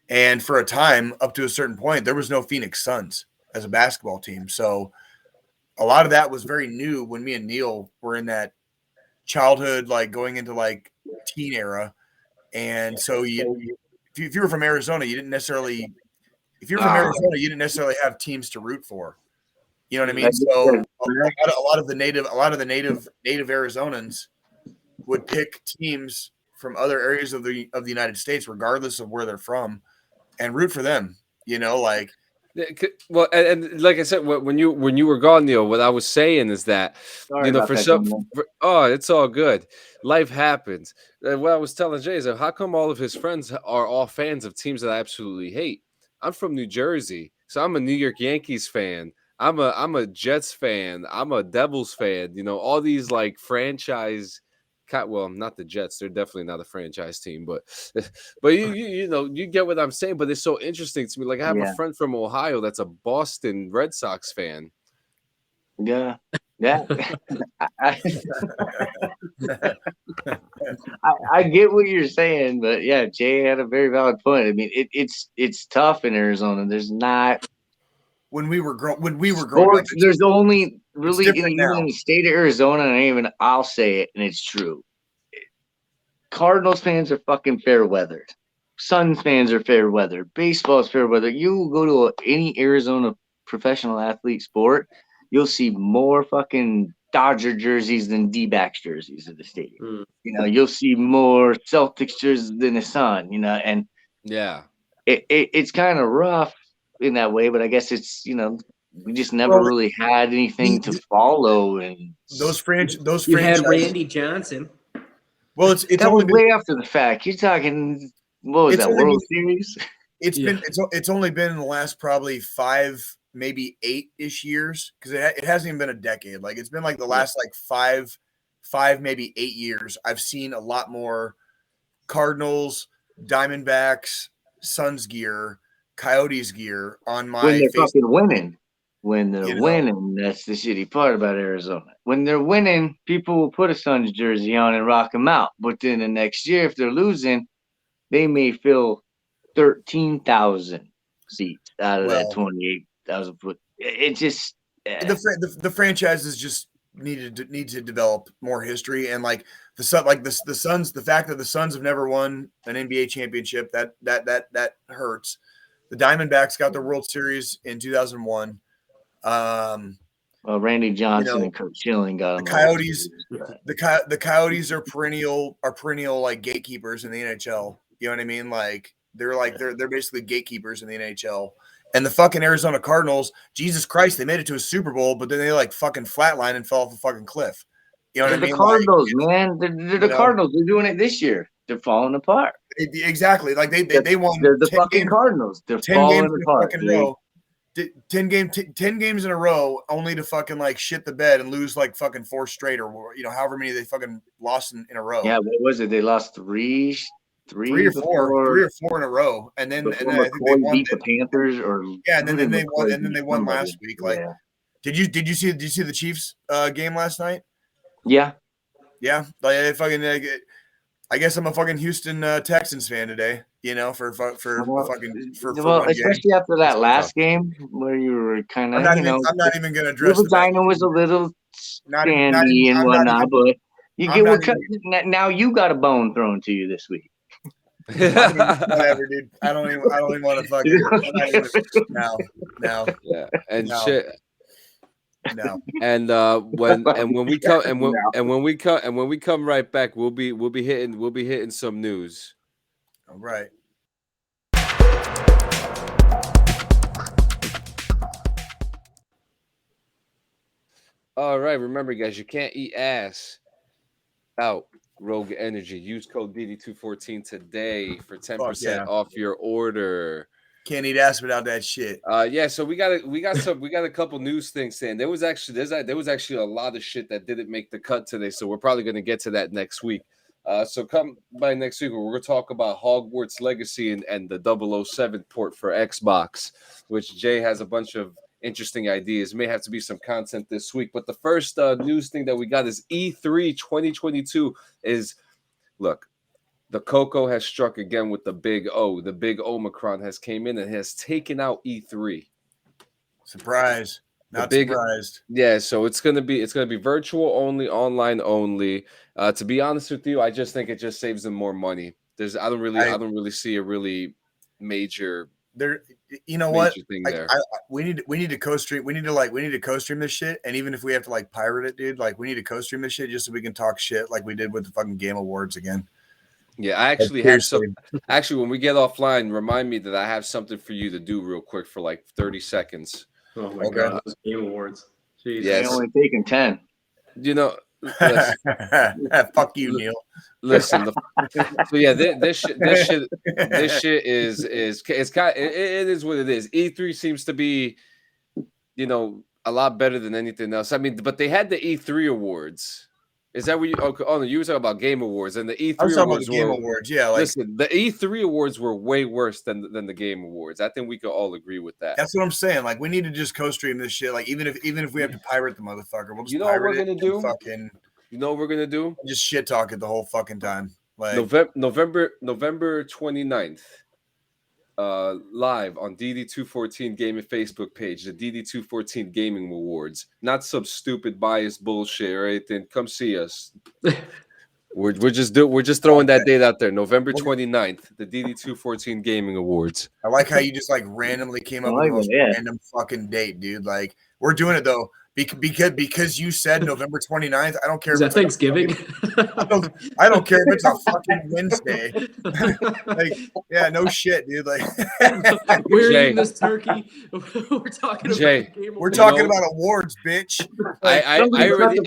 And for a time, up to a certain point, there was no Phoenix Suns as a basketball team. So a lot of that was very new when me and Neill were in that childhood, like going into like teen era. And so if you were from Arizona, you didn't necessarily have teams to root for. You know what I mean? So a lot of the native Arizonans would pick teams from other areas of the United States, regardless of where they're from, and root for them. Like. Well, and like I said, when you were gone, Neill, what I was saying is that it's all good. Life happens. And what I was telling Jay is that how come all of his friends are all fans of teams that I absolutely hate? I'm from New Jersey, so I'm a New York Yankees fan. I'm a Jets fan. I'm a Devils fan. All these like franchise. Well, not the Jets. They're definitely not a franchise team, but you get what I'm saying. But it's so interesting to me. Like I have a friend from Ohio that's a Boston Red Sox fan. Yeah. Yeah. I get what you're saying, but yeah, Jay had a very valid point. I mean, it's tough in Arizona. There's not when we were growing up. sports. There's only really different even now. in the state of Arizona, and even I'll say it, and it's true. Cardinals fans are fucking fair weathered. Suns fans are fair weather. Baseball's fair weather. You go to any Arizona professional athlete sport, you'll see more fucking Dodger jerseys than D-backs jerseys at the stadium. You know, you'll see more Celtics jerseys than the Sun. You know, and Yeah, it's kind of rough in that way, but I guess it's we just never really had anything to follow, and those franchises. You had Randy Johnson. Well, it's that only was been, way after the fact. You're talking, what was that, World Series? It's only been in the last probably 5, maybe 8-ish years, because it hasn't even been a decade. Like it's been like the last like 5 maybe 8 years. I've seen a lot more Cardinals, Diamondbacks, Suns gear, Coyotes gear on my when they're Facebook. fucking winning. When they're winning, that's the shitty part about Arizona. When they're winning, people will put a Suns jersey on and rock them out. But then the next year, if they're losing, they may fill 13,000 seats out of that 28,000 foot. It just the franchises just need to develop more history, and like the Suns, the fact that the Suns have never won an NBA championship, that hurts. The Diamondbacks got the World Series in 2001. Randy Johnson and Kurt Schilling got the Coyotes. The Coyotes are perennial like gatekeepers in the NHL. You know what I mean? Like they're basically gatekeepers in the NHL. And the fucking Arizona Cardinals, Jesus Christ, they made it to a Super Bowl, but then they like fucking flatlined and fell off a fucking cliff. You know what I mean? The Cardinals, man. They're the Cardinals. They're doing it this year. They're falling apart. Exactly. Like they won. They're the fucking Cardinals. They're 10 falling games apart. In a row. 10 games in a row, only to fucking like shit the bed and lose like fucking 4 straight, or however many they fucking lost in a row. Yeah, what was it? They lost three or 4 in a row, and then I think they won beat the Panthers, and then they won last week. Like, did you see the Chiefs game last night? Yeah. Like I guess I'm a fucking Houston Texans fan today. For especially after that last game where you were kind of, I'm not even going to address the vagina was a little sandy and whatnot, but you get now you got a bone thrown to you this week. Whatever, dude. I don't even want to fucking no. Yeah, and no. Shit. No. And when we come right back, we'll be hitting some news. All right. All right. Remember, guys, you can't eat ass out Rogue Energy. Use code DD214 today for 10% off your order. Can't eat ass without that shit. Yeah. So we got a couple news things saying there was actually a lot of shit that didn't make the cut today. So we're probably going to get to that next week. So come by next week, we're going to talk about Hogwarts Legacy and the 007 port for Xbox, which Jay has a bunch of interesting ideas. May have to be some content this week. But the first news thing that we got is E3 2022 is, look, the Coco has struck again with the big O. The big Omicron has came in and has taken out E3. Surprise. Not surprised. Yeah, so it's gonna be virtual only, online only. To be honest with you, I just think it just saves them more money. I don't really see a really major thing there. We need to co-stream. We need to co-stream this shit. And even if we have to like pirate it, dude, like we need to co-stream this shit just so we can talk shit like we did with the fucking Game Awards again. Yeah, I actually have some. Actually, when we get offline, remind me that I have something for you to do real quick for like 30 seconds. Oh my God, those Game Awards. Jeez, yes. Only taking 10. Listen, fuck you, Neill. Listen, so yeah, this shit is it's kind. It is what it is. E3 seems to be, a lot better than anything else. I mean, but they had the E3 awards, Is that what you? Oh, no, you were talking about Game Awards and the E3 I was talking about awards the Game were. Awards. Yeah, like Listen, the E3 awards were way worse than the Game Awards. I think we could all agree with that. that's what I'm saying. Like we need to just co-stream this shit. Like even if we have to pirate the motherfucker, we'll just You know what pirate we're it gonna do? fucking You know what we're gonna do? just shit talk it the whole fucking time. Like November 29th. Live on DD214 Gaming Facebook page, the DD214 Gaming Awards. Not some stupid biased bullshit or anything. Come see us. We're just throwing that date out there. November 29th, the DD214 Gaming Awards. I like how you just like randomly came up with the most random fucking date, dude. Like we're doing it though because you said November 29th. I don't care. Is that Thanksgiving? I don't care if it's a fucking Wednesday. Like, yeah, no shit, dude. Like Jay. we're eating this turkey. We're talking Jay, about Game we're Awards. talking about awards, bitch. Like, I already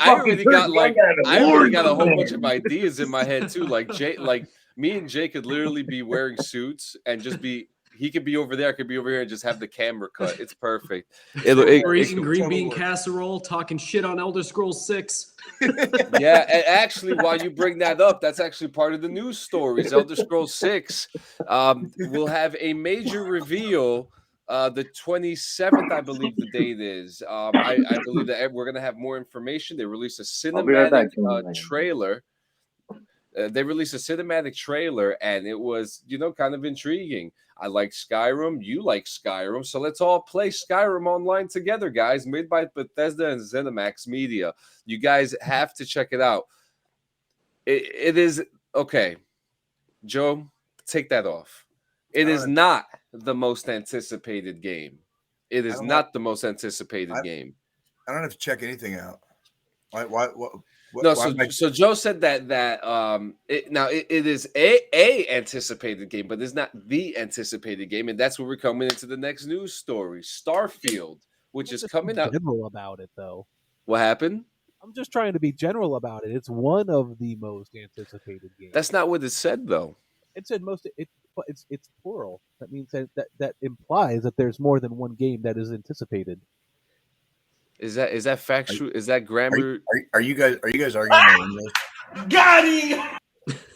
got a whole bunch of ideas in my head too. Like Jay, like me and Jay could literally be wearing suits and just be. He could be over there, I could be over here, and just have the camera cut. It's perfect. We're eating green bean casserole, talking shit on Elder Scrolls 6. Yeah, and actually, while you bring that up, that's actually part of the news stories. Elder Scrolls 6 will have a major reveal. The 27th, I believe the date is. I believe that we're gonna have more information. They released a cinematic trailer. They released a cinematic trailer, and it was, kind of intriguing. I like Skyrim. You like Skyrim. So let's all play Skyrim online together, guys. Made by Bethesda and ZeniMax Media. You guys have to check it out. It is okay. Joe, take that off. It is not the most anticipated game. It is not the most anticipated game. I don't have to check anything out. Why no, so Joe said that it is a anticipated game, but it's not the anticipated game, and that's where we're coming into the next news story, Starfield, which is coming out. General about it though. What happened? I'm just trying to be general about it. It's one of the most anticipated games. That's not what it said though. It said most. It's plural. That means that implies that there's more than one game that is anticipated. Is that factual? Is that grammar? Are you guys arguing about English? Got him!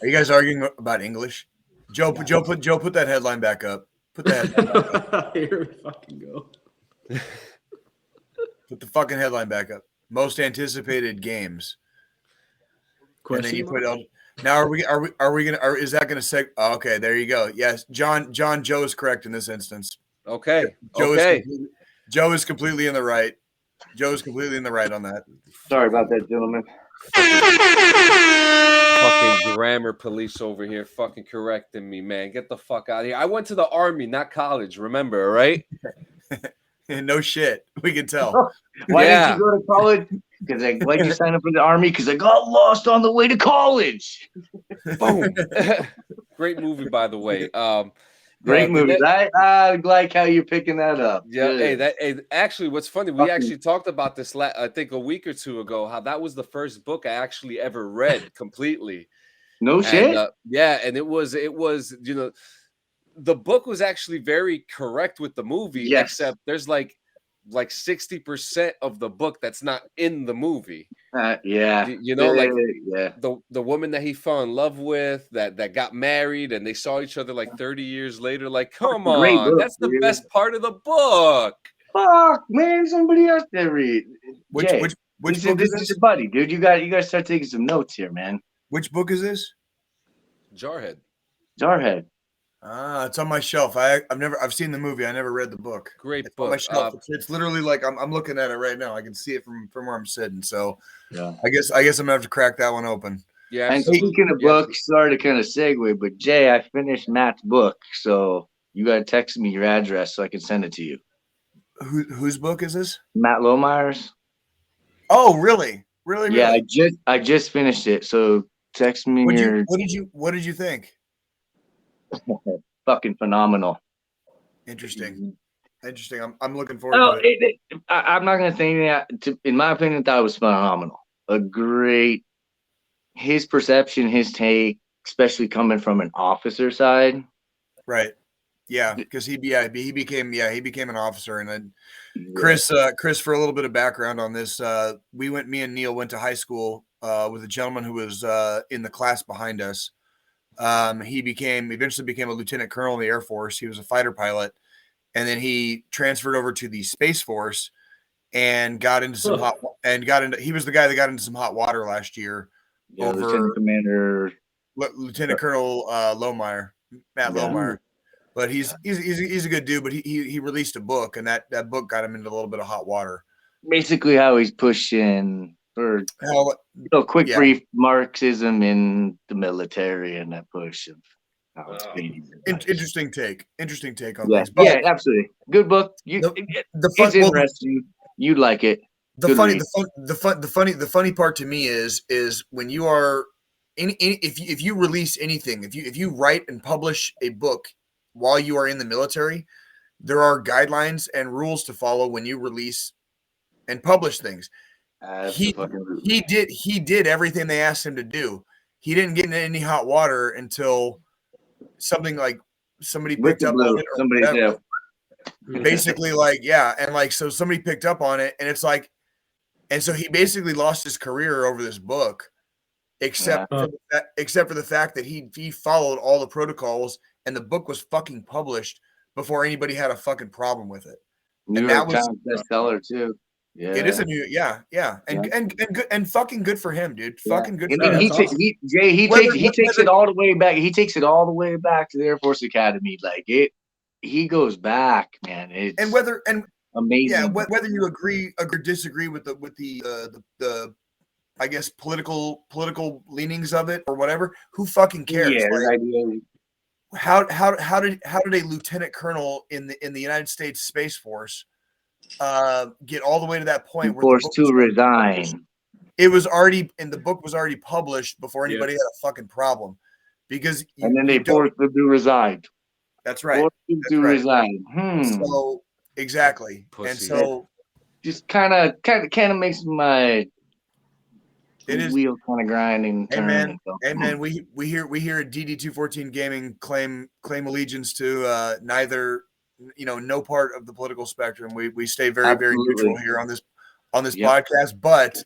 Are you guys arguing about English? Joe, put that headline back up. Put that headline back up. Here we fucking go. Put the fucking headline back up. Most anticipated games. And then you put now is that gonna say okay, there you go. Yes, Joe is correct in this instance. Okay. Joe is completely in the right. Joe's completely in the right on that. Sorry about that, gentlemen. Fucking grammar police over here fucking correcting me, man. Get the fuck out of here. I went to the army, not college, remember, right? No shit. We can tell. Why didn't you go to college? Because why'd you sign up for the army? Because I got lost on the way to college. Boom. Great movie, by the way. Great movie. I like how you're picking that up. Yeah. Hey, actually, what's funny, we actually talked about this, I think a week or two ago, how that was the first book I actually ever read completely. No shit. And it was, the book was actually very correct with the movie, except there's like 60% of the book that's not in the movie. The woman that he fell in love with, that got married, and they saw each other like 30 years later. Like, come on, book, that's the best part of the book. Fuck, man, somebody else to read. Which book is this? Is your buddy, dude. You got to start taking some notes here, man. Which book is this? Jarhead. It's on my shelf. I've seen the movie. I never read the book. Great book. On my shelf. It's literally like I'm looking at it right now. I can see it from where I'm sitting. So yeah, I guess I'm gonna have to crack that one open. Yeah. And speaking of books, sorry to kind of segue, but Jay, I finished Matt's book, so you gotta text me your address so I can send it to you. Whose book is this? Matt Lohmeyer's. Oh, really? Really? Yeah, I just finished it. So text me what did you think? Fucking phenomenal. Interesting. I'm looking forward to it. I'm not gonna say that. In my opinion, I thought it was phenomenal. His perception, his take, especially coming from an officer side. Right. Yeah, because he became an officer, and then Chris, for a little bit of background on this, me and Neill went to high school with a gentleman who was in the class behind us. He eventually became a lieutenant colonel in the Air Force. He was a fighter pilot, and then he transferred over to the Space Force and got into some he was the guy that got into some hot water last year. Yeah, over Lieutenant Commander Lieutenant Colonel Lohmeyer, Matt Lohmeyer. But he's a good dude. But he released a book, and that book got him into a little bit of hot water. Basically, how he's pushing for quick brief Marxism in the military and that push of how it's being. Interesting take on things. But yeah, absolutely. Good book. It's interesting. You'd like it. The funny part to me is when you are if you release anything, if you write and publish a book while you are in the military, there are guidelines and rules to follow when you release and publish things. He did everything they asked him to do. He didn't get into any hot water until something like somebody picked up on it or whatever. Basically, so somebody picked up on it, and it's like, and so he basically lost his career over this book, except for the fact that he followed all the protocols, and the book was fucking published before anybody had a fucking problem with it. New York Times bestseller too. Yeah, it is a new, and good, and fucking good for him, dude. Yeah. Fucking good. For him. He takes it all the way back. He takes it all the way back to the Air Force Academy. Like it, he goes back, man. It's amazing. Yeah, whether you agree or disagree with the I guess political leanings of it or whatever, who fucking cares? Yeah, how did a lieutenant colonel in the United States Space Force get all the way to that point where forced to resign? It was already, and the book was already published before anybody had a fucking problem, because and then they forced them to resign. That's right. Forced them to resign. So exactly, and so just kind of makes my wheel kind of grinding. Amen. Amen. We hear at DD214 Gaming claim allegiance to neither. No part of the political spectrum. We stay very, very neutral here on this podcast, but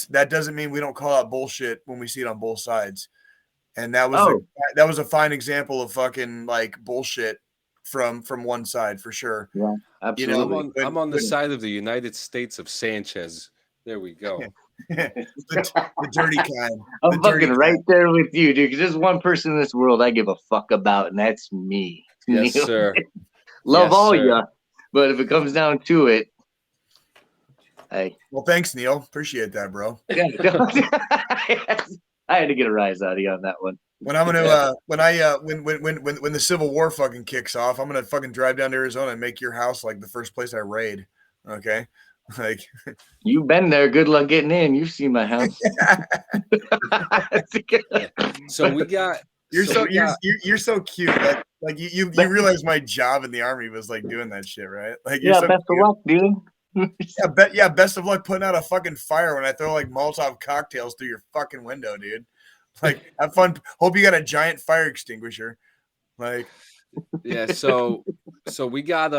that doesn't mean we don't call out bullshit when we see it on both sides. And that was a fine example of fucking like bullshit from one side for sure. Yeah, absolutely. I'm on the side of the United States of Sanchez. There we go. the dirty kind. I'm fucking right there with you, dude. Because there's one person in this world I give a fuck about, and that's me. Yes, sir. Love all ya, but if it comes down to it, hey. Well, thanks, Neill. Appreciate that, bro. Yeah, I had to get a rise out of you on that one. When I'm gonna when the Civil War fucking kicks off, I'm gonna fucking drive down to Arizona and make your house like the first place I raid. Okay, like you've been there. Good luck getting in. You've seen my house. So we got. You're so cute. Like you realize my job in the Army was like doing that shit, right? Like best of luck, dude. Best of luck putting out a fucking fire when I throw like Molotov cocktails through your fucking window, dude. Like, have fun. Hope you got a giant fire extinguisher. Like, yeah. So we got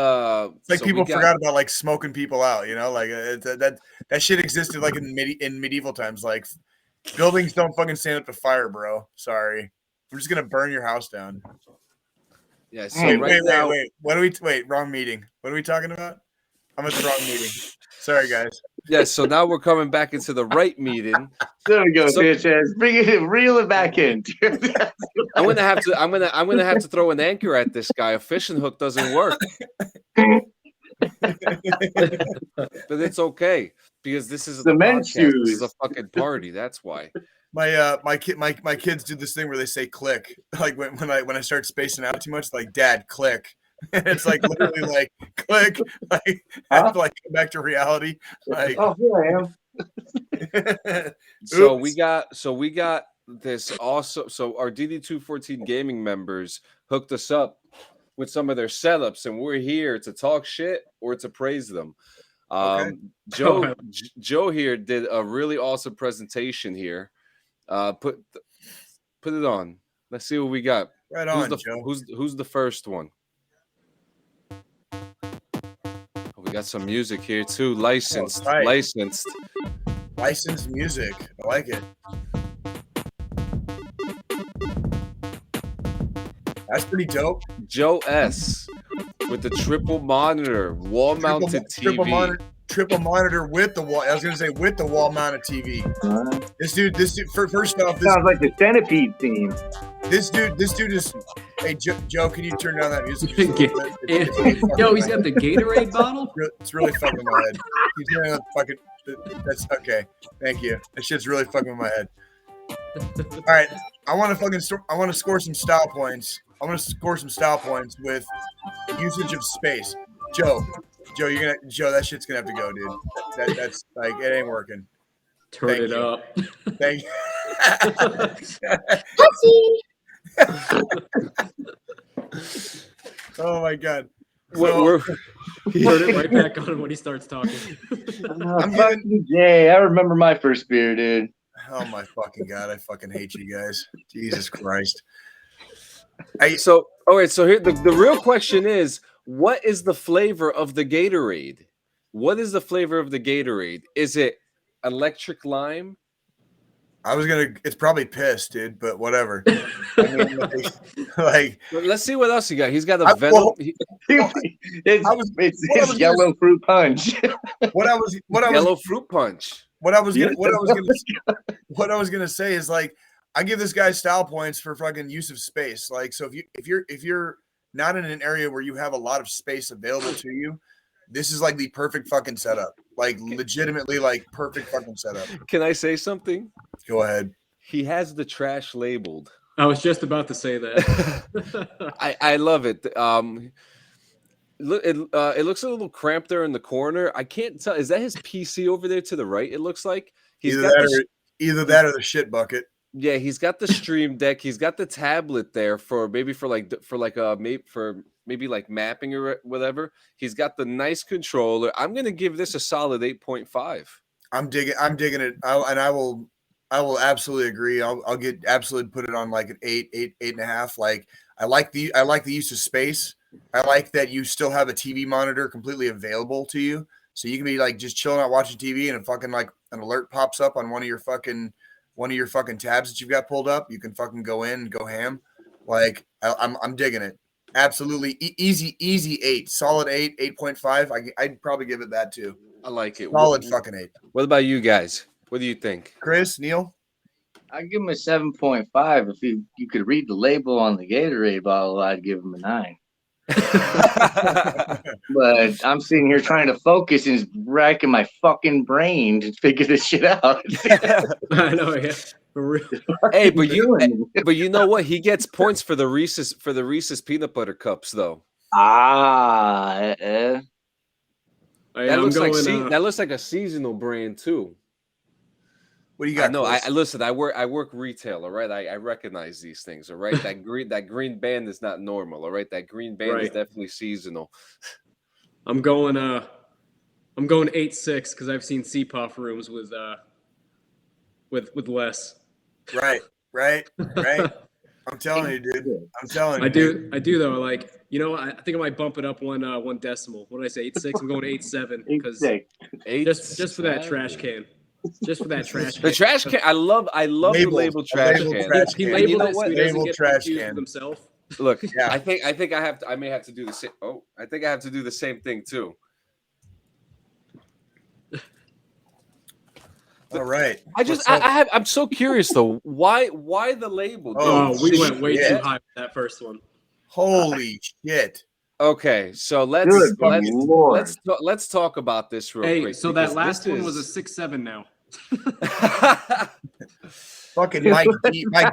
It's like people forgot about like smoking people out. Like that shit existed like in medieval times. Like, buildings don't fucking stand up to fire, bro. Sorry. I'm just gonna burn your house down. Yeah. So wait. Wrong meeting. What are we talking about? I'm at the wrong meeting. Sorry, guys. Yeah. So now we're coming back into the right meeting. There we go, Sanchez. Bring it in, reel it back in. I'm gonna have to throw an anchor at this guy. A fishing hook doesn't work. But it's okay because this is This is a fucking party. That's why. My kids do this thing where they say click, like when I start spacing out too much, like dad click, and it's like literally like click, like I have to like come back to reality. Like, oh, here I am. So we got this also. So our DD214 Gaming members hooked us up with some of their setups, and we're here to talk shit or to praise them. Joe here did a really awesome presentation here. Put it on. Let's see what we got. Right on, Joe. Who's the first one? Oh, we got some music here too. Licensed. Licensed music. I like it. That's pretty dope. Joe S. with the triple monitor, wall-mounted TV. Triple monitor with the wall. I was gonna say with the wall-mounted TV. This dude. First off, this Sounds like the Centipede theme. This dude is. Hey, Joe, can you turn down that music? Just a little bit? It's really Yo, fucking he's my got the Gatorade bottle. It's really fucking my head. He's hearing that fucking. That's okay. Thank you. That shit's really fucking with my head. All right, I want to score some style points. I want to score some style points with usage of space. Joe, that shit's gonna have to go, dude. That's like it ain't working. Turn it up. Thank you. Oh my god. Turn it right back on when he starts talking. I remember my first beer, dude. Oh my fucking god, I fucking hate you guys. Jesus Christ. So here the real question is, what is the flavor of the Gatorade? What is the flavor of the Gatorade? Is it electric lime? It's probably piss, dude, but whatever. I mean, like let's see what else you got. He's got a Venom. It's yellow fruit punch. Yellow fruit punch. What I was gonna say is like I give this guy style points for fucking use of space. Like, so if you're not in an area where you have a lot of space available to you, this is like the perfect fucking setup. Like legitimately like perfect fucking setup. Can I say something? Go ahead. He has the trash labeled. I was just about to say that. I love it. It looks a little cramped there in the corner. I can't tell. Is that his PC over there to the right? It looks like either that or the shit bucket. Yeah, he's got the Stream Deck. He's got the tablet there for maybe mapping or whatever. He's got the nice controller. I'm gonna give this a solid 8.5. I'm digging it. I will absolutely agree. I'll get absolutely put it on like an 8.5. Like I like the use of space. I like that you still have a TV monitor completely available to you, so you can be like just chilling out watching TV, and fucking like an alert pops up on one of your fucking tabs that you've got pulled up. You can fucking go in and go ham. Like I'm digging it. Absolutely easy 8, solid 8, 8.5. I'd probably give it that too. I like it. Solid fucking 8. What about you guys? What do you think? Chris, Neill? I'd give him a 7.5. If you could read the label on the Gatorade bottle, I'd give him a 9. But I'm sitting here trying to focus and racking my fucking brain to figure this shit out. I know, yeah. For real. Hey, but you know what? He gets points for the Reese's peanut butter cups, though. That looks like a seasonal brand too. What do you got? No, I work retail, all right? I recognize these things, all right? That green band is not normal, all right? That green band is definitely seasonal. I'm going 8.6 because I've seen CPOF rooms with less. Right. I'm telling you, dude. I'm telling you. I do though. Like, you know, I think I might bump it up one decimal. What did I say? 8.6. I'm going 8.7 because just for that trash can. Just for that trash can. The trash can. I love the labeled trash can. He labeled you know it what? so he doesn't get confused with himself. Look, yeah. I think I may have to do the same. Oh, I think I have to do the same thing too. All right. I'm so curious though. Why the label? We went way too high with that first one. Holy shit. Okay, so let's talk about this real quick. So that last one was a 6.7 now. Fucking Mike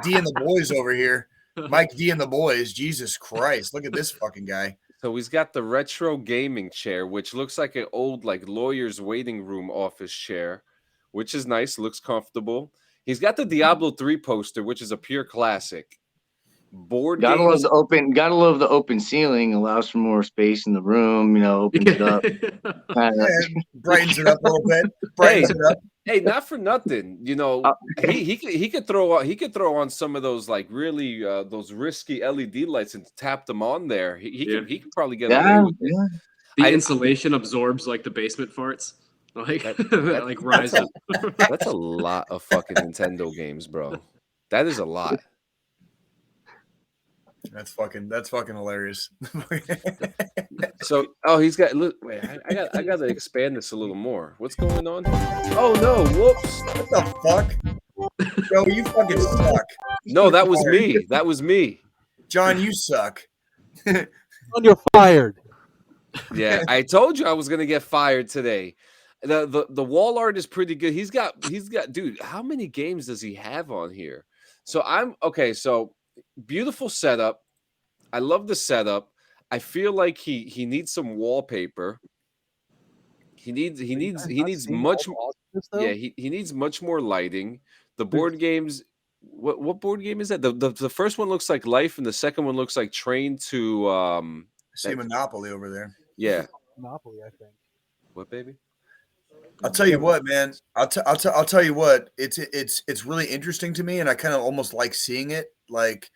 D and the boys over here. Mike D and the boys. Jesus Christ. Look at this fucking guy. So he's got the retro gaming chair, which looks like an old like lawyer's waiting room office chair, which is nice, looks comfortable. He's got the Diablo 3 poster, which is a pure classic. Gotta love the open ceiling, allows for more space in the room, opens it up. Brightens it up a little bit. Brightens it up. Hey, not for nothing. He could throw on some of those like really those risky LED lights and tap them on there. He could probably get away with it. The insulation absorbs like the basement farts. Like, That- like Rise Up. That's a lot of fucking Nintendo games, bro. That is a lot. That's fucking hilarious. So, he's got. Look, wait, I got to expand this a little more. What's going on? Oh no! Whoops! What the fuck? Yo, you fucking suck. No, that was me. That was me. John, you suck. You're fired. Yeah, I told you I was gonna get fired today. The wall art is pretty good. He's got dude, how many games does he have on here? So I'm okay, so beautiful setup. I love the setup. I feel like he needs some wallpaper. He needs much yeah, he needs much more lighting. The board games, what board game is that? The first one looks like Life and the second one looks like Train to I see Monopoly over there. yeah. Monopoly, I think. What, baby? I'll tell you what, man. I'll tell you what. It's really interesting to me, and I kind of almost like seeing it, like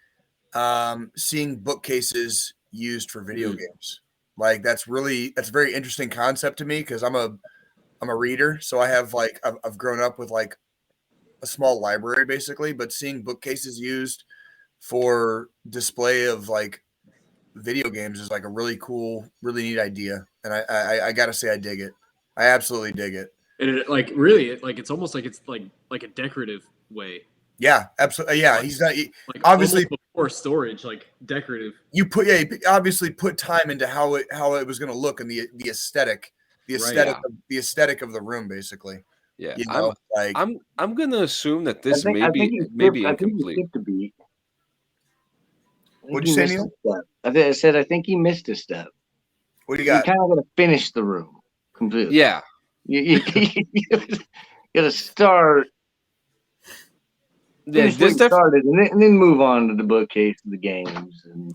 seeing bookcases used for video games. Like that's a very interesting concept to me because I'm a reader, so I have like I've grown up with like a small library basically, but seeing bookcases used for display of like video games is like a really cool, really neat idea, and I gotta say I dig it. I absolutely dig it. And it, like really, it's almost like it's like a decorative way. Yeah, absolutely. Yeah, he's not Like obviously before storage, like decorative. you obviously put time into how it was going to look and the aesthetic, the aesthetic of the room, basically. Yeah, you know, I'm gonna assume that this may be incomplete. What'd you say, Neil? I said I think he missed a step. What do you got? You kind of got to finish the room completely. Yeah, you got to start. Yeah, this started and then move on to the bookcase of the games. And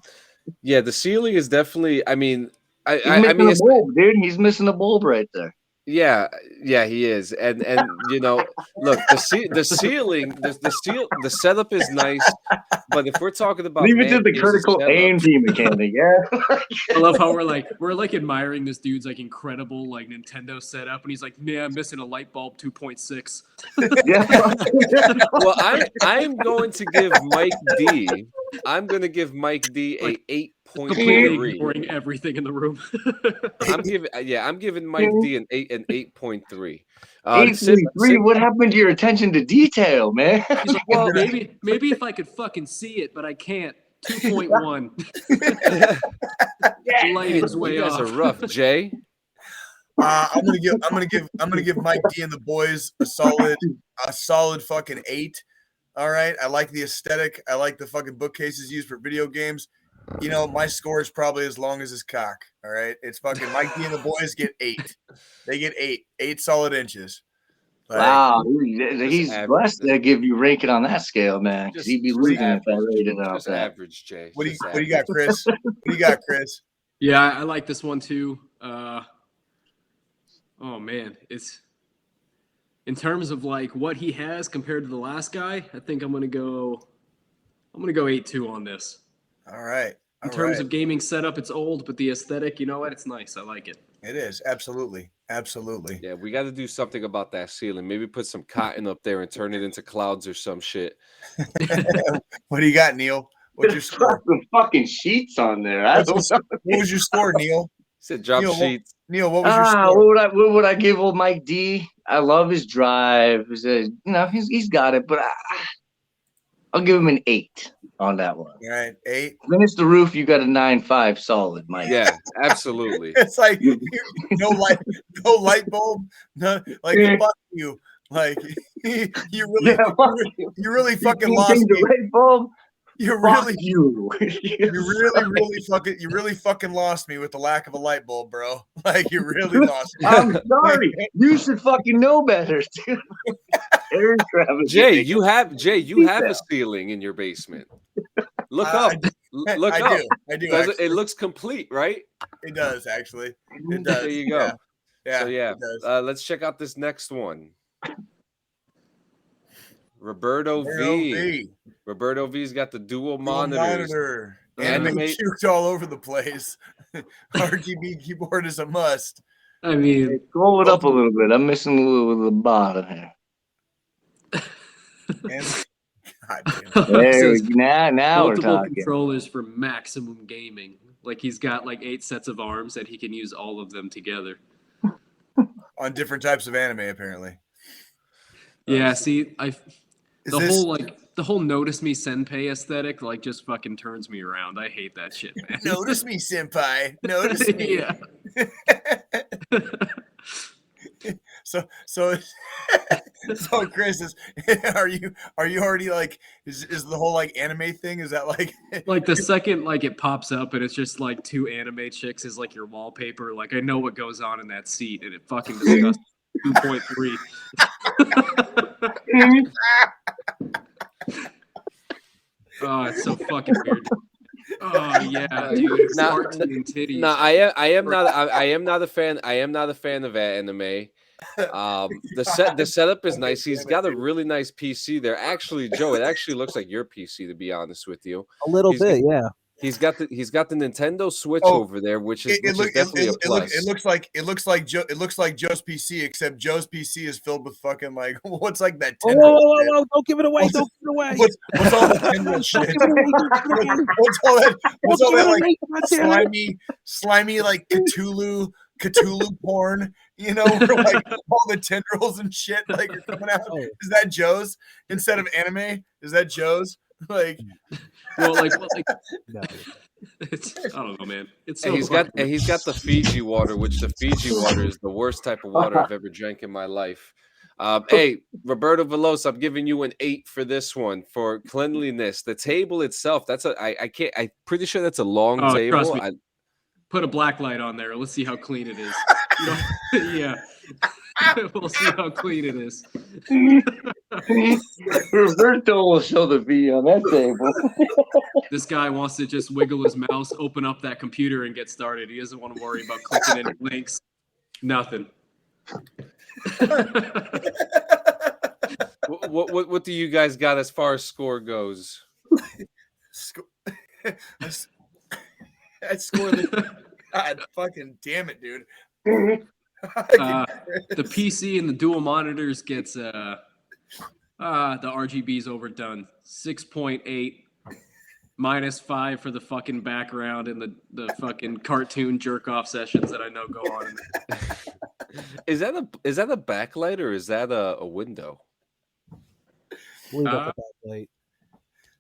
yeah, the ceiling is definitely. I mean, I mean, a bulb, dude. He's missing a bulb right there. Yeah, he is, and you know, look, the ceiling, the setup is nice, but if we're talking about leave it to the critical A&D mechanic, yeah. I love how we're like admiring this dude's like incredible like Nintendo setup, and he's like, "Man, I'm missing a light bulb 2.6." Yeah. Well, I'm going to give Mike D. I'm going to give Mike D a 8.3. Ignoring everything in the room. I'm giving Mike D an 8.3. 8.3. What happened to your attention to detail, man? He's like, well, maybe if I could fucking see it, but I can't. 2.1. Lighting's way you guys off. are rough, Jay. I'm gonna give Mike D and the boys a solid fucking 8. All right, I like the aesthetic. I like the fucking bookcases used for video games. You know, my score is probably as long as his cock. All right, it's fucking Mike D and the boys get 8. They get 8 solid inches. Like, wow, he's blessed to give you ranking on that scale, man. Because he'd be losing if I rated it off that. Average, Jay. What do you got, Chris? What do you got, Chris? Yeah, I like this one too. Oh man, it's in terms of like what he has compared to the last guy. I think I'm gonna go 8.2 on this. All right. In terms of gaming setup, it's old, but the aesthetic, you know what? It's nice. I like it. It is absolutely. Yeah, we got to do something about that ceiling. Maybe put some cotton up there and turn it into clouds or some shit. What do you got, Neil? What's your score? Some fucking sheets on there. What was your score, Neil? He said drop sheets. Neil, what was your score? What would I give old Mike D? I love his drive. He's got it, but I'll give him an 8 on that one. All right, 8. Finish the roof. You got a 9.5 solid, Mike. Yeah, absolutely. It's like no light bulb. No, like fuck you. Like you really fucking lost me. Light bulb. You really fucking lost me with the lack of a light bulb, bro. Like you really lost me. I'm sorry. You should fucking know better, dude. Jay, you have a ceiling in your basement. Look up. Look up. I do. It looks complete, right? It does actually. It does. There you go. Yeah. So yeah, it does. let's check out this next one. Roberto V. Roberto V's got the dual monitors. Anime puked all over the place. RGB keyboard is a must. I mean, Scroll it up a little bit. I'm missing a little of the bottom here. And God damn it. There says we now we're multiple talking. controllers for maximum gaming. Like he's got like 8 sets of arms and he can use all of them together. On different types of anime, apparently. Yeah, see, Is the whole notice me senpai aesthetic like just fucking turns me around. I hate that shit, man. Notice me, senpai. Notice me. Yeah. So Chris, are you already like is the whole like anime thing? Is that like Like the second like it pops up and it's just like 2 anime chicks is like your wallpaper. Like I know what goes on in that seat and it fucking disgusts 2.3. Oh, it's so fucking weird. Oh yeah, dude. Cartoon titties. No, I am not a fan. I am not a fan of anime. The setup is nice. He's got a really nice PC there. Actually, Joe, it actually looks like your PC, to be honest with you. A little bit, yeah. He's got the Nintendo Switch over there, which is definitely a plus. It looks like Joe's PC, except Joe's PC is filled with fucking like what's like that. Whoa, don't give it away! Don't give it away! What's all the tendril shit? What's all that like slimy like Cthulhu porn? You know, where like all the tendrils and shit like are coming out. Is that Joe's instead of anime? Is that Joe's? Like, well, no. It's, I don't know, man. It's so and he's got the Fiji water, which the Fiji water is the worst type of water I've ever drank in my life. Hey, Roberto Veloso, I'm giving you an 8 for this one for cleanliness. The table itself, I'm pretty sure that's a long table. Trust me. Put a black light on there. Let's see how clean it is. Yeah. We'll see how clean it is. Roberto will show the video on that table. This guy wants to just wiggle his mouse, open up that computer, and get started. He doesn't want to worry about clicking any links. Nothing. What do you guys got as far as score goes? I scored God fucking damn it, dude. The PC and the dual monitors gets the RGB's overdone. 6.8 -5 for the fucking background and the fucking cartoon jerk off sessions that I know go on. Is that a backlight or is that a window? Backlight.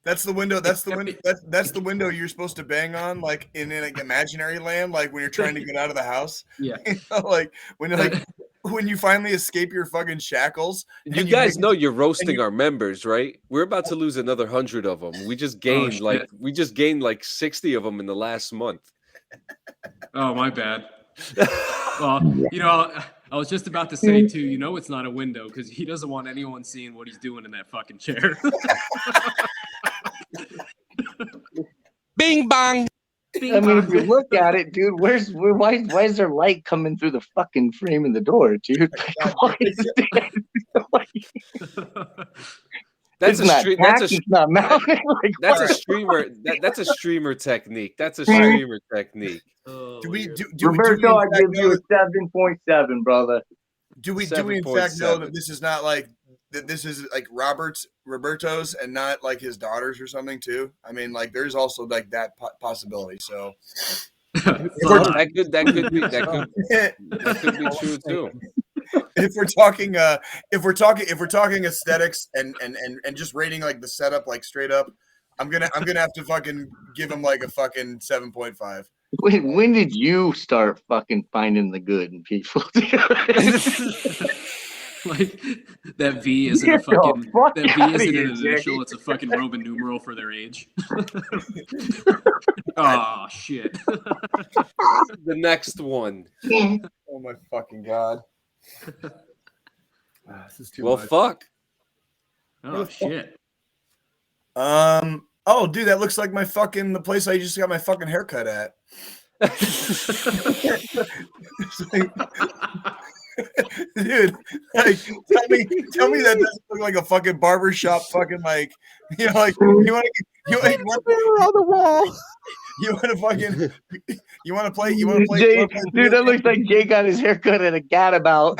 That's the window. That's the window. That's the window you're supposed to bang on, like in like imaginary land, like when you're trying to get out of the house. Yeah, you know, like when you finally escape your fucking shackles. You guys know you're roasting our members, right? We're about to lose another 100 of them. We just gained like 60 of them in the last month. Oh, my bad. Well, you know, I was just about to say too. You know, it's not a window because he doesn't want anyone seeing what he's doing in that fucking chair. Bing bang. I mean, if you look at it, dude, why is there light coming through the fucking frame of the door, dude? That's a streamer technique. That's a streamer technique. Roberto, I give you a 7.7, brother. Do we in fact know that this is not like that? This is like Roberto's and not like his daughters or something too. I mean, like there's also like that possibility. So that could be true too. If we're talking aesthetics and just rating like the setup like straight up, I'm gonna have to fucking give him like a fucking 7.5. When did you start fucking finding the good in people? Like that V isn't a fucking that V isn't an initial, it's a fucking Roman numeral for their age. Oh shit. The next one. Oh my fucking god. This is too much. Fuck. Oh shit. Oh dude, that looks like the place I just got my fucking haircut at. Dude, like tell me that doesn't look like a fucking barbershop fucking like, you know, like you want You Mirror on the wall. You want to fucking? You want to play? Jay, dude, that looks like Jay got his haircut at a gadabout.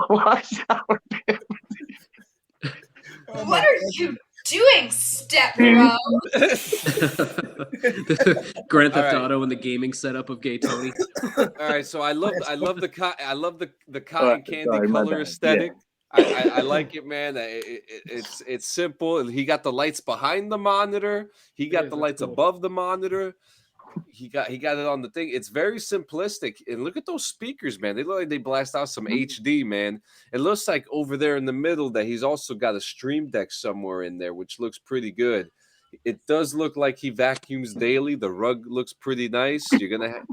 Watch out. What are you doing, step bro? Grand Theft All right. Auto and the gaming setup of Gay Tony. All right, so I love the cotton candy Sorry, my color bad. aesthetic. I like it, man. It's simple. He got the lights behind the monitor. He got the lights above the monitor. He got it on the thing. It's very simplistic. And look at those speakers, man. They look like they blast out some HD, man. It looks like over there in the middle that he's also got a Stream Deck somewhere in there, which looks pretty good. It does look like he vacuums daily. The rug looks pretty nice. You're gonna have,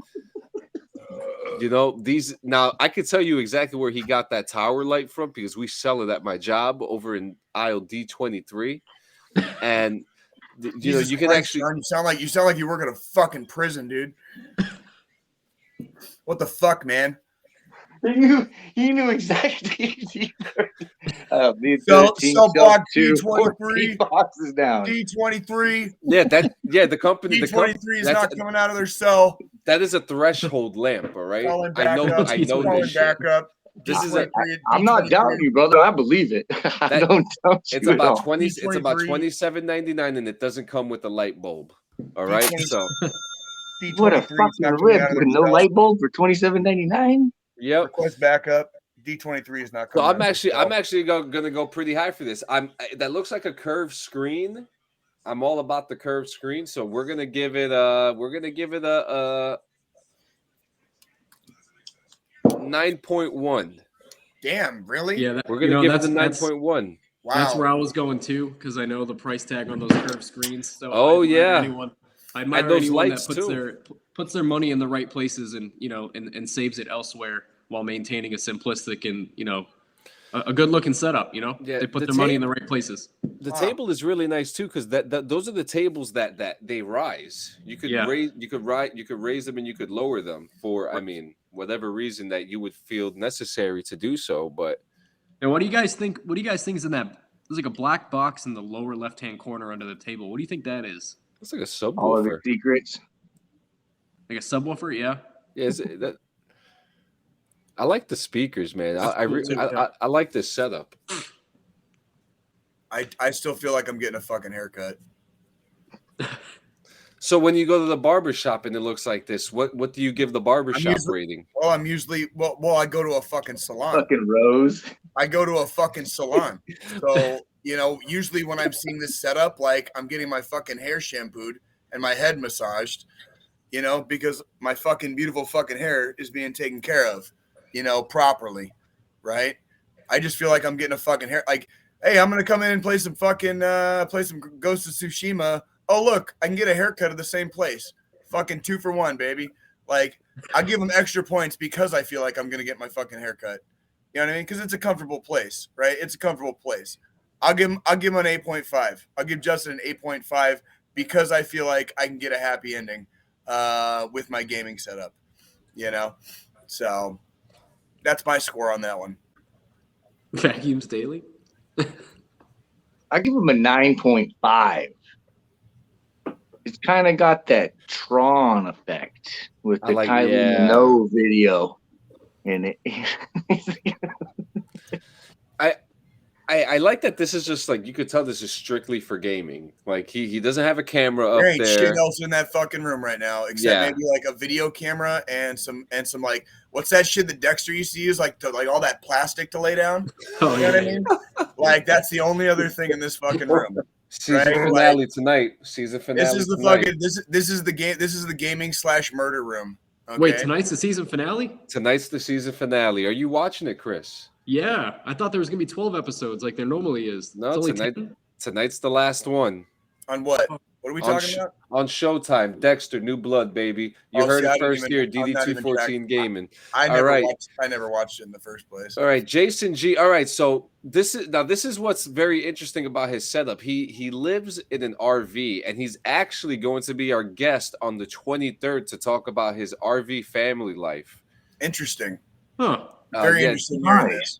these. Now I can tell you exactly where he got that tower light from because we sell it at my job over in aisle D23, and you can actually. Son, you sound like you work at a fucking prison, dude. What the fuck, man? He knew exactly. Sell block D23 boxes down. D23. Yeah, the company. D23 is not coming out of their cell. That is a threshold lamp, all right. I know this shit. This is I'm not doubting you, brother. I believe it. I don't doubt you. It's about at all. It's about $27.99, and it doesn't come with a light bulb. All right, so What a fucking rip with no light bulb for $27.99. Yep. Request backup. D23 is not So coming. I'm actually gonna go pretty high for this. That looks like a curved screen. I'm all about the curved screen, so we're gonna give it a 9.1. Damn, really? Yeah, We're gonna give it a 9.1. Wow. That's where I was going too, because I know the price tag on those curved screens. So I admire those anyone lights that puts their money in the right places and and saves it elsewhere while maintaining a simplistic and a good looking setup. Yeah, they put their money in the right places. The table is really nice too, because those are the tables that they rise. You could raise them and you could lower them for whatever reason that you would feel necessary to do so. But and what do you guys think? What do you guys think is in that? There's like a black box in the lower left hand corner under the table. What do you think that is? it's like a subwoofer. All of the secrets. Like a subwoofer? Yeah. Yeah, I like the speakers, man. I like this setup. I still feel like I'm getting a fucking haircut. So when you go to the barber shop and it looks like this, what do you give the barber shop rating? Well, I go to a fucking salon. Fucking Rose. I go to a fucking salon. So, usually when I'm seeing this setup, like I'm getting my fucking hair shampooed and my head massaged, because my fucking beautiful fucking hair is being taken care of, properly. Right. I just feel like I'm getting a fucking hair. Like, hey, I'm going to come in and play some fucking, Ghost of Tsushima. Oh, look, I can get a haircut at the same place. Fucking 2 for 1, baby. Like, I give them extra points because I feel like I'm going to get my fucking haircut. You know what I mean? Because it's a comfortable place, right? It's a comfortable place. I'll give him an 8.5. I'll give Justin an 8.5 because I feel like I can get a happy ending with my gaming setup, So that's my score on that one. Vacuums daily? I give him a 9.5. It's kind of got that Tron effect with the Kylie Minogue video in it. I like that this is just like, you could tell this is strictly for gaming. Like he doesn't have a camera up there. Ain't there. Shit else in that fucking room right now, except maybe like a video camera and some like, what's that shit that Dexter used to use, like all that plastic to lay down? Oh, you know what I mean? Like that's the only other thing in this fucking room. Season finale tonight. Season finale. This is the fucking this is the game. This is the gaming / murder room. Okay? Wait, tonight's the season finale? Tonight's the season finale. Are you watching it, Chris? Yeah, I thought there was gonna be 12 episodes like there normally is. No, tonight's the last one. On what? What are we talking about? On Showtime, Dexter, New Blood, baby. You heard it first here, DD214 Gaming. I never watched it in the first place. All right, Jason G. All right, so this is what's very interesting about his setup. He lives in an RV, and he's actually going to be our guest on the 23rd to talk about his RV family life. Interesting. Huh. Very Yeah, interesting hearing this.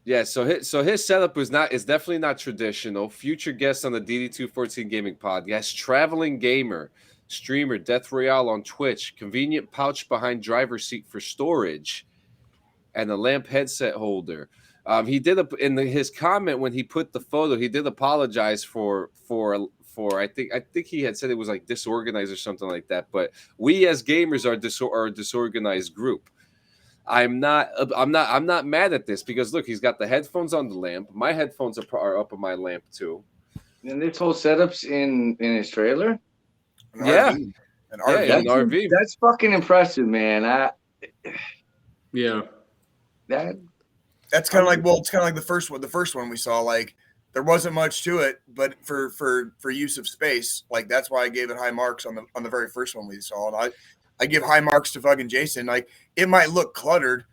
yeah. So his setup is definitely not traditional. Future guest on the DD214 Gaming Podcast, traveling gamer, streamer, Death Royale on Twitch, convenient pouch behind driver's seat for storage, and a lamp headset holder. He did his comment when he put the photo. He did apologize for I think he had said it was like disorganized or something like that. But we as gamers are a disorganized group. I'm not mad at this because look, he's got the headphones on the lamp. My headphones are up on my lamp too. And this whole setup's in his trailer. Yeah. An RV. Yeah, an RV. That's fucking impressive, man. Yeah. That's kind of like, well, it's kind of like the first one we saw. Like, there wasn't much to it, but for use of space, like that's why I gave it high marks on the very first one we saw. And I give high marks to fucking Jason. Like, it might look cluttered,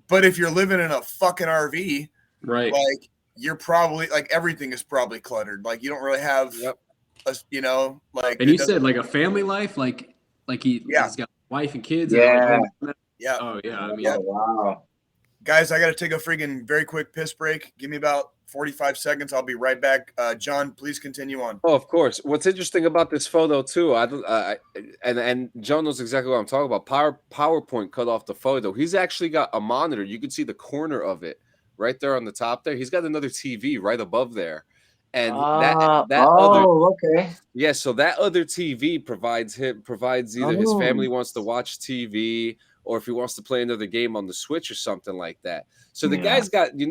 but if you're living in a fucking RV, right, like you're probably like everything is probably cluttered. Like you don't really have, like. And you said like a family life, like he's got a wife and kids. Yeah. Yeah. Oh yeah. I mean, yeah. Wow. Guys, I got to take a freaking very quick piss break. Give me about 45 seconds. I'll be right back. John, please continue on. Oh, of course. What's interesting about this photo too, and John knows exactly what I'm talking about. PowerPoint cut off the photo. He's actually got a monitor. You can see the corner of it right there on the top there. He's got another TV right above there, and okay. Yeah, so that other TV provides either his family wants to watch TV or if he wants to play another game on the Switch or something like that. So the guy's got I'm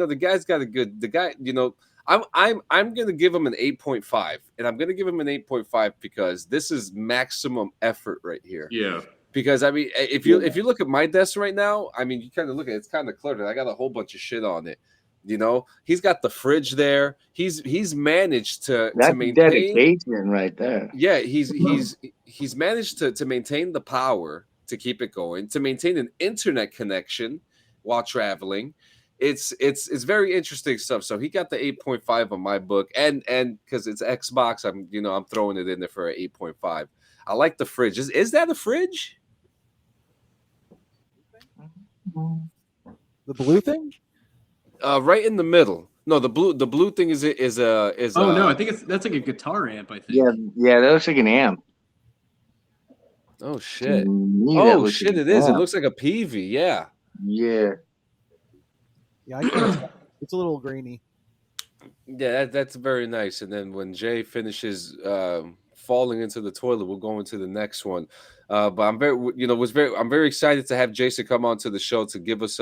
gonna give him an 8.5, and I'm gonna give him an 8.5 because this is maximum effort right here. Yeah. Because I mean, if you look at my desk right now, I mean, you kind of look at it, it's kind of cluttered. I got a whole bunch of shit on it. You know, he's got the fridge there. He's managed to maintain dedication right there. Yeah, he's managed to maintain the power to keep it going, to maintain an internet connection while traveling. It's very interesting stuff. So he got the 8.5 on my book, and because it's Xbox, I'm throwing it in there for an 8.5. I like the fridge. Is that a fridge? The blue thing? Right in the middle. No, the blue thing is. Oh no, I think that's like a guitar amp. I think. Yeah, that looks like an amp. Oh shit! It is. It looks like a PV. Yeah. Yeah. Yeah, I can't tell. It's a little grainy. Yeah, that's very nice. And then when Jay finishes falling into the toilet, we'll go into the next one. But I'm very excited to have Jason come on to the show to give us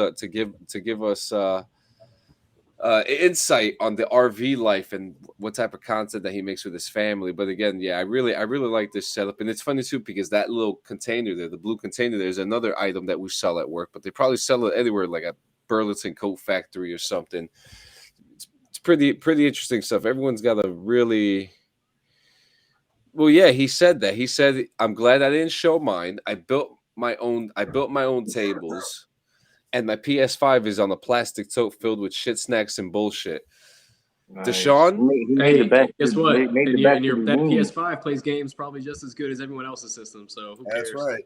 insight on the RV life and what type of content that he makes with his family. But again, yeah, I really like this setup, and it's funny too because that little container there, the blue container, there's another item that we sell at work, but they probably sell it anywhere like a Burlington Coat Factory or something. It's pretty interesting stuff. Everyone's got a really well. Yeah, he said that. He said, "I'm glad I didn't show mine. I built my own tables." And my PS5 is on a plastic tote filled with shit, snacks, and bullshit. Nice. Deshaun? Hey, guess what? That PS5 plays games probably just as good as everyone else's system, so who cares? That's right.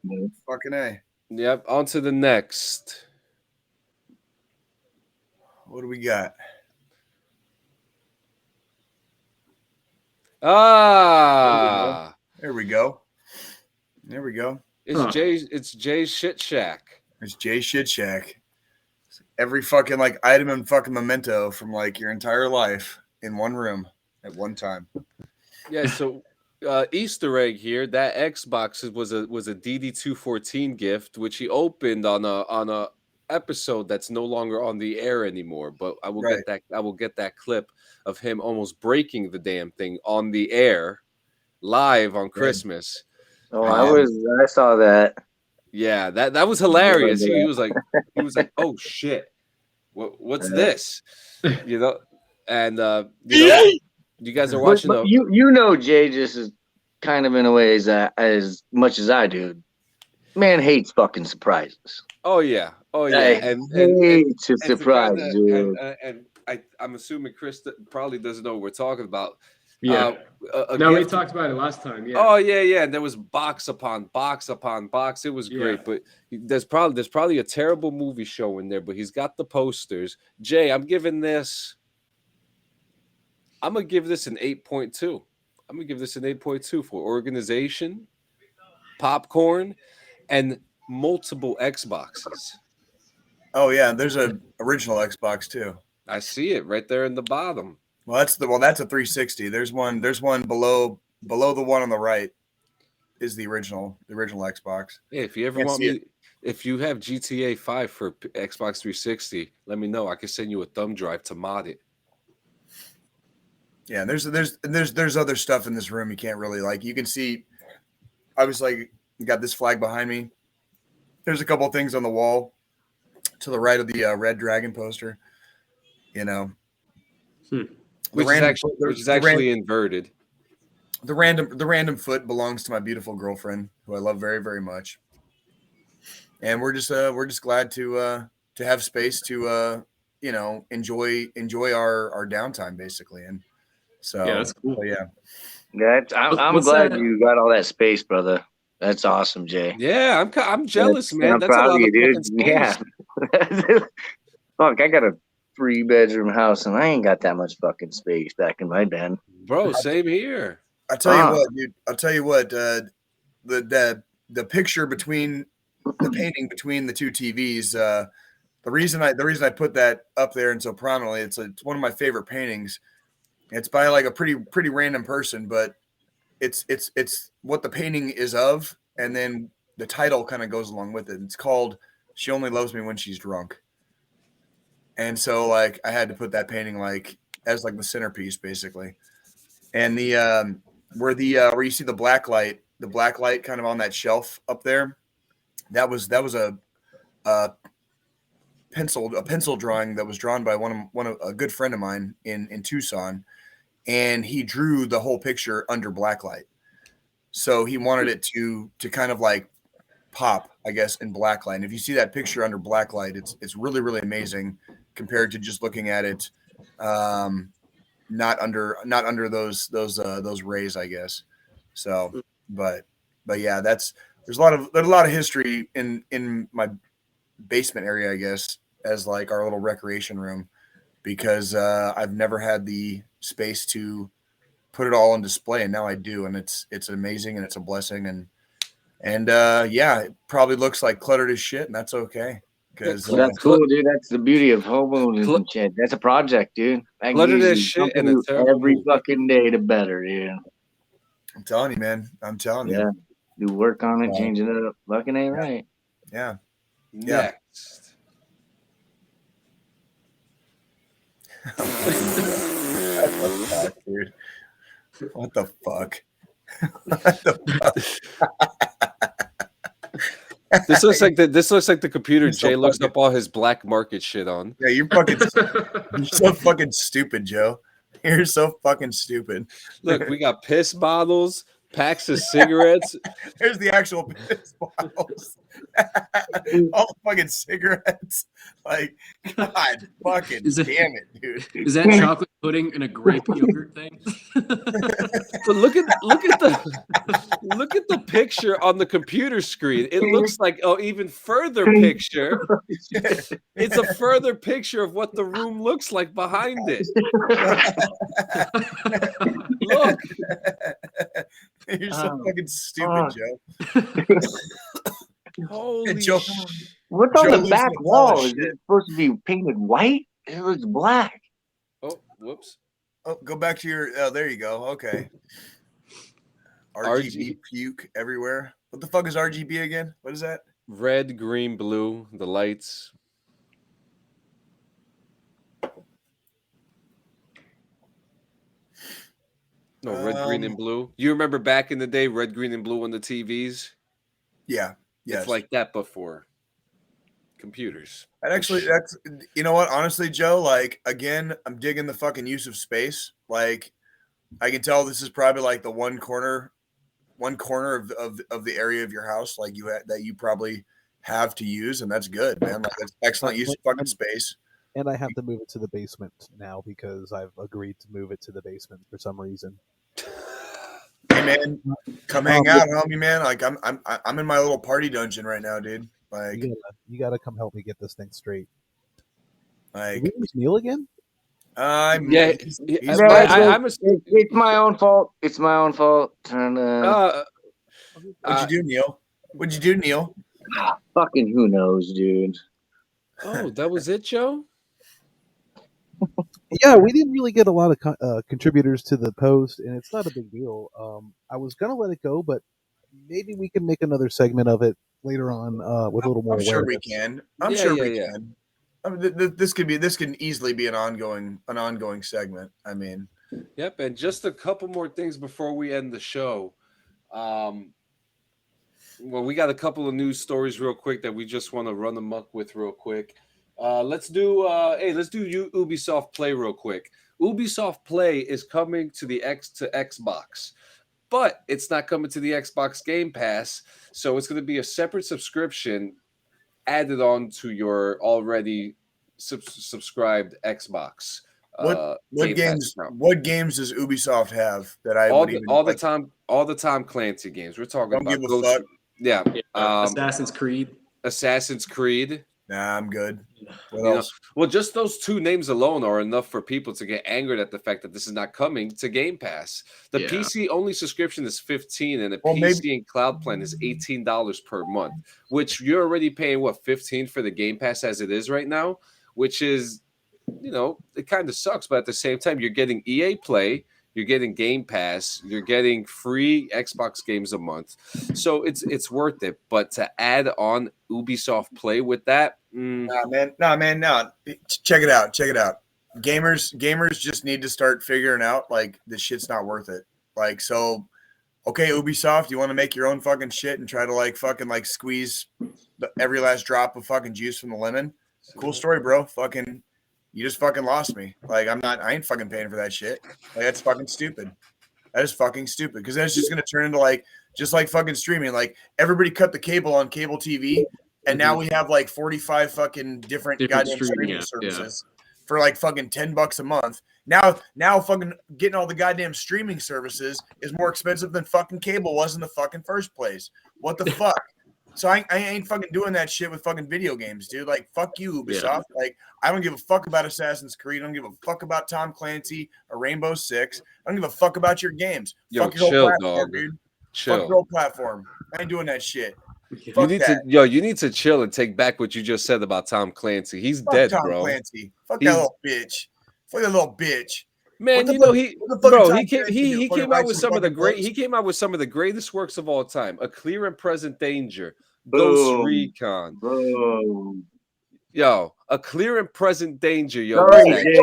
Fucking A. Yep, on to the next. What do we got? There we go. It's Jay's Shit Shack. It's Jay's Shit Shack. Every fucking like item and fucking memento from like your entire life in one room at one time. Yeah, so Easter egg here. That Xbox was a DD214 gift, which he opened on a episode that's no longer on the air anymore. But I will get that clip of him almost breaking the damn thing on the air live on Christmas. Oh, I saw that. Yeah, that was hilarious. He was like, "Oh shit, what's this?" You know, and you guys are watching. But Jay just is kind of in a way as much as I do. Man hates fucking surprises. Oh yeah, and hates a surprise, dude. And I'm assuming Chris probably doesn't know what we're talking about. Yeah. A No, we gift. talked about it last time. Yeah. Oh yeah. And there was box upon box upon box. It was great, Yeah. but there's probably a terrible movie show in there. But he's got the posters. Jay, I'm gonna give this an 8.2. I'm gonna give this an 8.2 for organization, popcorn, and multiple Xboxes. Oh yeah, there's a original Xbox too. I see it right there in the bottom. Well, that's a 360. There's one below the one on the right is the original Xbox. Hey, if you ever Can't want see me, if you have GTA 5 for Xbox 360, let me know. I can send you a thumb drive to mod it. Yeah, there's other stuff in this room you can't really like. You can see, obviously, you got this flag behind me. There's a couple things on the wall to the right of the Red Dragon poster. You know, Which is actually inverted. The random foot belongs to my beautiful girlfriend, who I love very, very much. And we're just glad to have space to enjoy our downtime basically. And so Yeah, that's cool. Yeah. I'm glad you got all that space, brother. That's awesome, Jay. Yeah, I'm jealous, man. I'm That's a proud lot of of you, fucking dude. space. Yeah. Fuck, I got a 3-bedroom house and I ain't got that much fucking space back in my den. Bro, same here. I'll tell you what, dude. I'll tell you what. The picture between the painting between the two TVs. The reason I put that up there and so prominently, it's one of my favorite paintings. It's by like a pretty random person, but it's what the painting is of, and then the title kind of goes along with it. It's called "She Only Loves Me When She's Drunk," and so like I had to put that painting like as like the centerpiece basically, and the where you see the black light kind of on that shelf up there, that was a pencil drawing that was drawn by one of a good friend of mine in Tucson, and he drew the whole picture under black light. So he wanted it to kind of like pop, I guess, in black light. And if you see that picture under black light, it's really, really amazing compared to just looking at it not under those rays, I guess. So, but yeah, there's a lot of history in my basement area, I guess, as like our little recreation room, because I've never had the space to put it all on display, and now I do, and it's amazing and it's a blessing, and yeah, it probably looks like cluttered as shit, and that's okay. Because that's cool, dude. That's the beauty of homeowners and shit. That's a project, dude. Cluttered as shit and a terrible every movie. fucking day to better, dude. I'm telling you, man. I'm telling you. Do work on it, change it up. Fucking ain't right. Yeah. Next. What the fuck, dude? What the fuck? This looks like the computer Jay looks up all his black market shit on. Yeah, you're so fucking stupid, Joe. You're so fucking stupid. Look, we got piss bottles, packs of cigarettes. There's the actual piss bottles. All the fucking cigarettes. Like, God fucking damn it, dude. Is that chocolate pudding and a grape yogurt thing? But look at the picture on the computer screen. It looks like even further picture. It's a further picture of what the room looks like behind it. Look. You're so fucking stupid, Joe. Holy Joe, what's on the back wall? Is it supposed to be painted white? It looks black. Oh, whoops. Oh, go back to your. Oh, there you go. Okay. RGB puke everywhere. What the fuck is RGB again? What is that? Red, green, blue. The lights. No, red, green, and blue. You remember back in the day, red, green, and blue on the TVs? Yeah. Yes. It's like that before computers. And actually, that's, you know what? Honestly, Joe, like, again, I'm digging the fucking use of space. Like, I can tell this is probably like the one corner of the area of your house, like that you probably have to use, and that's good, man. Like, that's excellent use of fucking space. And I have to move it to the basement now because I've agreed to move it to the basement for some reason. Hey man, come hang out, homie, man. Like I'm in my little party dungeon right now, dude. Like You gotta come help me get this thing straight. like Did we lose Neill again? Yeah, he's I'm a, It's my own fault. It's my own fault. What'd you do, Neil? What'd you do, Neil? Fucking who knows, dude. oh, that was it, Joe? Yeah, we didn't really get a lot of contributors to the post, and it's not a big deal. I was gonna let it go, but maybe we can make another segment of it later on with a little more I'm sure awareness. we can. I'm Yeah, sure yeah, we yeah. can. I mean, this can easily be an ongoing segment. I mean, Yep, and just a couple more things before we end the show. Well, we got a couple of news stories real quick that we just want to run amok with real quick. Let's do Ubisoft Play real quick. Ubisoft Play is coming to Xbox, but it's not coming to the Xbox Game Pass, so it's going to be a separate subscription added on to your already subscribed Xbox. what Game Pass games account. what games does Ubisoft have that I all would the, even all the like, Tom Clancy games. We're talking don't about give a Ghost. fuck? Yeah, Assassin's Creed. Assassin's Creed. Nah, I'm good. What You know, else? well, just those two names alone are enough for people to get angered at the fact that this is not coming to Game Pass. The Yeah. PC only subscription is $15, and the Well, PC and cloud plan is $18 per month, which you're already paying $15 for the Game Pass as it is right now, which is, it kind of sucks, but at the same time, you're getting EA Play. You're getting Game Pass. You're getting free Xbox games a month, so it's worth it. But to add on Ubisoft Play with that, Nah, man. Check it out. Gamers just need to start figuring out like this shit's not worth it. Like, so, okay, Ubisoft, you want to make your own fucking shit and try to like fucking like squeeze every last drop of fucking juice from the lemon. Cool story, bro. Fucking, you just fucking lost me. Like, I ain't fucking paying for that shit. Like, that's fucking stupid. That is fucking stupid because then it's just gonna turn into like just like fucking streaming. Like everybody cut the cable on cable TV. And now we have like 45 fucking different goddamn streaming services for like fucking $10 a month. Now fucking getting all the goddamn streaming services is more expensive than fucking cable was in the fucking first place. What the fuck? So I ain't fucking doing that shit with fucking video games, dude. Like, fuck you, Ubisoft. Yeah. Like, I don't give a fuck about Assassin's Creed. I don't give a fuck about Tom Clancy or Rainbow Six. I don't give a fuck about your games. Yo, fuck your chill, whole platform, dog. dude. Chill. Fuck your whole platform. I ain't doing that shit. You need to chill and take back what you just said about Tom Clancy. He's Fuck dead, Tom bro. Clancy. Fuck that little bitch. Fuck that little bitch. Man, What the he fuck came out with some of the greatest works of all time. A Clear and Present Danger, Ghost Recon. Boom. Yo, A Clear and Present Danger, yo. Sorry, Jay.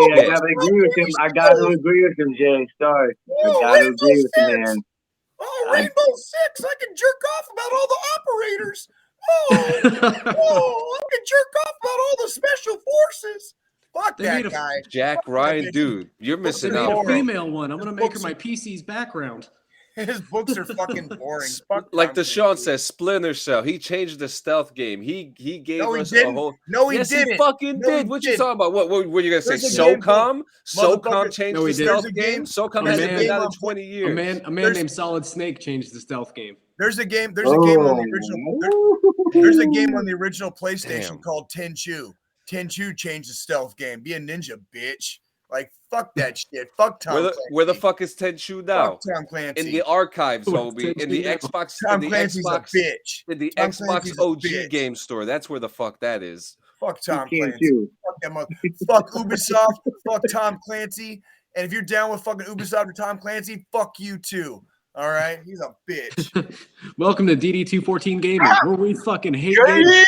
I gotta agree with him. Jay. Sorry. I gotta agree with him, man. Oh, Rainbow Six. I can jerk off about all the operators. I can jerk off about all the special forces. Fuck They that made a- guy. Jack Ryan, dude, you're They missing made out, a bro. female one. I'm gonna make her my PC's background. His books are fucking boring. Fuck Like Tom Deshaun Clancy. says, Splinter Cell. He changed the stealth game. He gave No, he us didn't. a whole. No, he yes, didn't. he fucking No, he did. What you didn't. talking about? What were you gonna say? There's a game SOCOM? SOCOM Motherfucker. changed No, the he did. stealth There's a game. game- SOCOM there's has a been game out on- in 20 A years. man There's- named Solid Snake changed the stealth game. There's a game on the original. There's a game on the original PlayStation Damn. called Tenchu. Tenchu changed the stealth game. Be a ninja, bitch. Like, fuck that shit. Fuck Tom Clancy. Where the fuck is Tenchu now? Fuck Tom Clancy. In the archives, Where's Hobie. In the Tenchu now? Xbox. Tom in the Clancy's Xbox. a bitch. In the Tom Xbox Clancy's a OG bitch. game store. That's where the fuck that is. Fuck Tom He can't Clancy. do. Fuck that mother. Fuck Ubisoft. Fuck Tom Clancy. And if you're down with fucking Ubisoft or Tom Clancy, fuck you too. All right? He's a bitch. Welcome to DD214 Gaming, where we fucking hate games.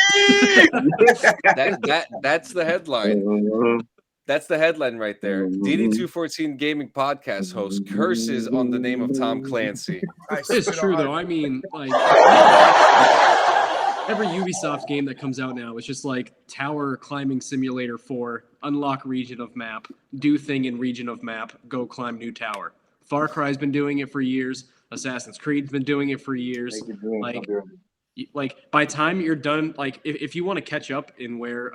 That's the headline. That's the headline right there. DD214 Gaming Podcast host curses on the name of Tom Clancy. It's true though. I mean, like every Ubisoft game that comes out now is just like Tower Climbing Simulator 4, unlock region of map, do thing in region of map, go climb new tower. Far Cry's been doing it for years. Assassin's Creed's been doing it for years. Like by time you're done, like if you want to catch up in where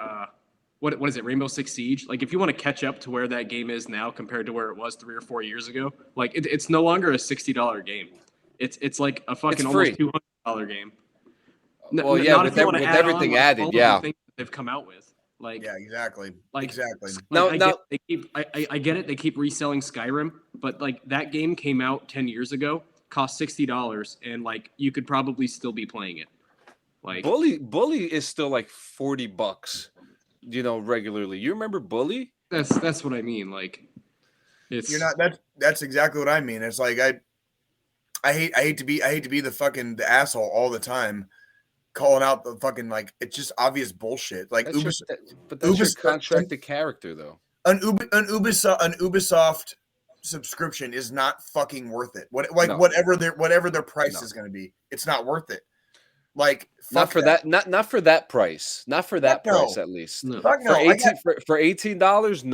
what is it, Rainbow Six Siege? Like, if you want to catch up to where that game is now compared to where it was 3 or 4 years ago, like it's no longer a $60 game. It's like a fucking almost $200 game. Well, yeah, not with, if you want to with add everything on, like, added, all of yeah. the things that they've come out with. Like, Yeah, exactly. Like, exactly. Like, I get it. They keep reselling Skyrim, but like that game came out 10 years ago, cost $60, and like you could probably still be playing it. Like Bully is still like $40, regularly. You remember Bully? That's what I mean. Like, you're not. That's exactly what I mean. It's like I hate to be the asshole all the time, calling out the fucking, like, it's just obvious bullshit. Like that's your contracted character though. An Ubisoft subscription is not fucking worth it. Whatever their price is going to be, it's not worth it. Like, not for that price. Not for that price, at least. No. For $18,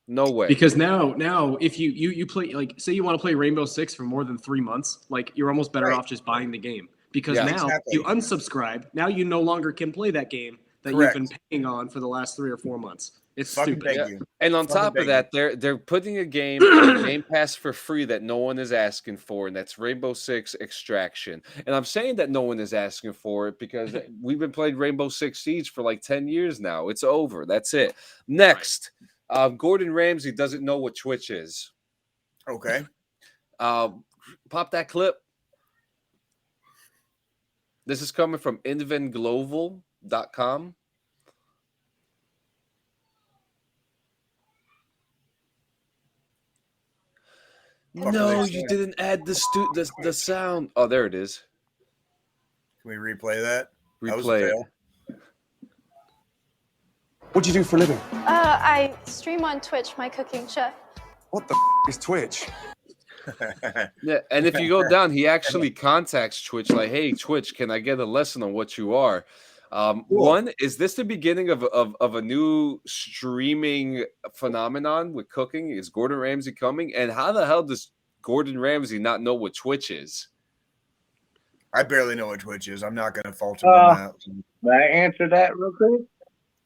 no way. Because now if you play, like, say you want to play Rainbow Six for more than 3 months, like, you're almost better off just buying the game. Because you unsubscribe, now you no longer can play that game that you've been paying on for the last 3 or 4 months. It's stupid. Yeah. And on top of that, they're putting a game on Game Pass for free that no one is asking for, and that's Rainbow Six Extraction. And I'm saying that no one is asking for it because we've been playing Rainbow Six Siege for like 10 years now. It's over. That's it. Next, Gordon Ramsay doesn't know what Twitch is. Okay. Pop that clip. This is coming from inventglobal.com. No, you didn't add the sound. Oh, there it is. Can we replay that? Replay it. What do you do for a living? I stream on Twitch, my cooking show. What the is Twitch? Yeah, and if you go down, he actually contacts Twitch like, "Hey, Twitch, can I get a lesson on what you are?" One, is this the beginning of a new streaming phenomenon with cooking? Is Gordon Ramsay coming? And how the hell does Gordon Ramsay not know what Twitch is? I barely know what Twitch is. I'm not going to fault him on that. Can I answer that real quick?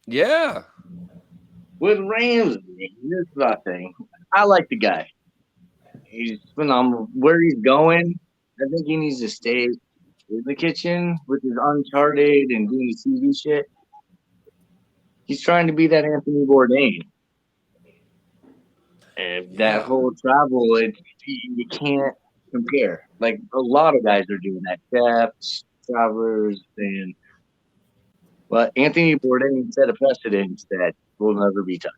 Yeah. With Ramsay, here's the thing. I like the guy. He's phenomenal. Where he's going, I think he needs to stay in the kitchen with his Uncharted and doing the TV shit. He's trying to be that Anthony Bourdain. And that whole travel, you can't compare. Like, a lot of guys are doing that. Chefs, travelers, but Anthony Bourdain set a precedent that will never be touched.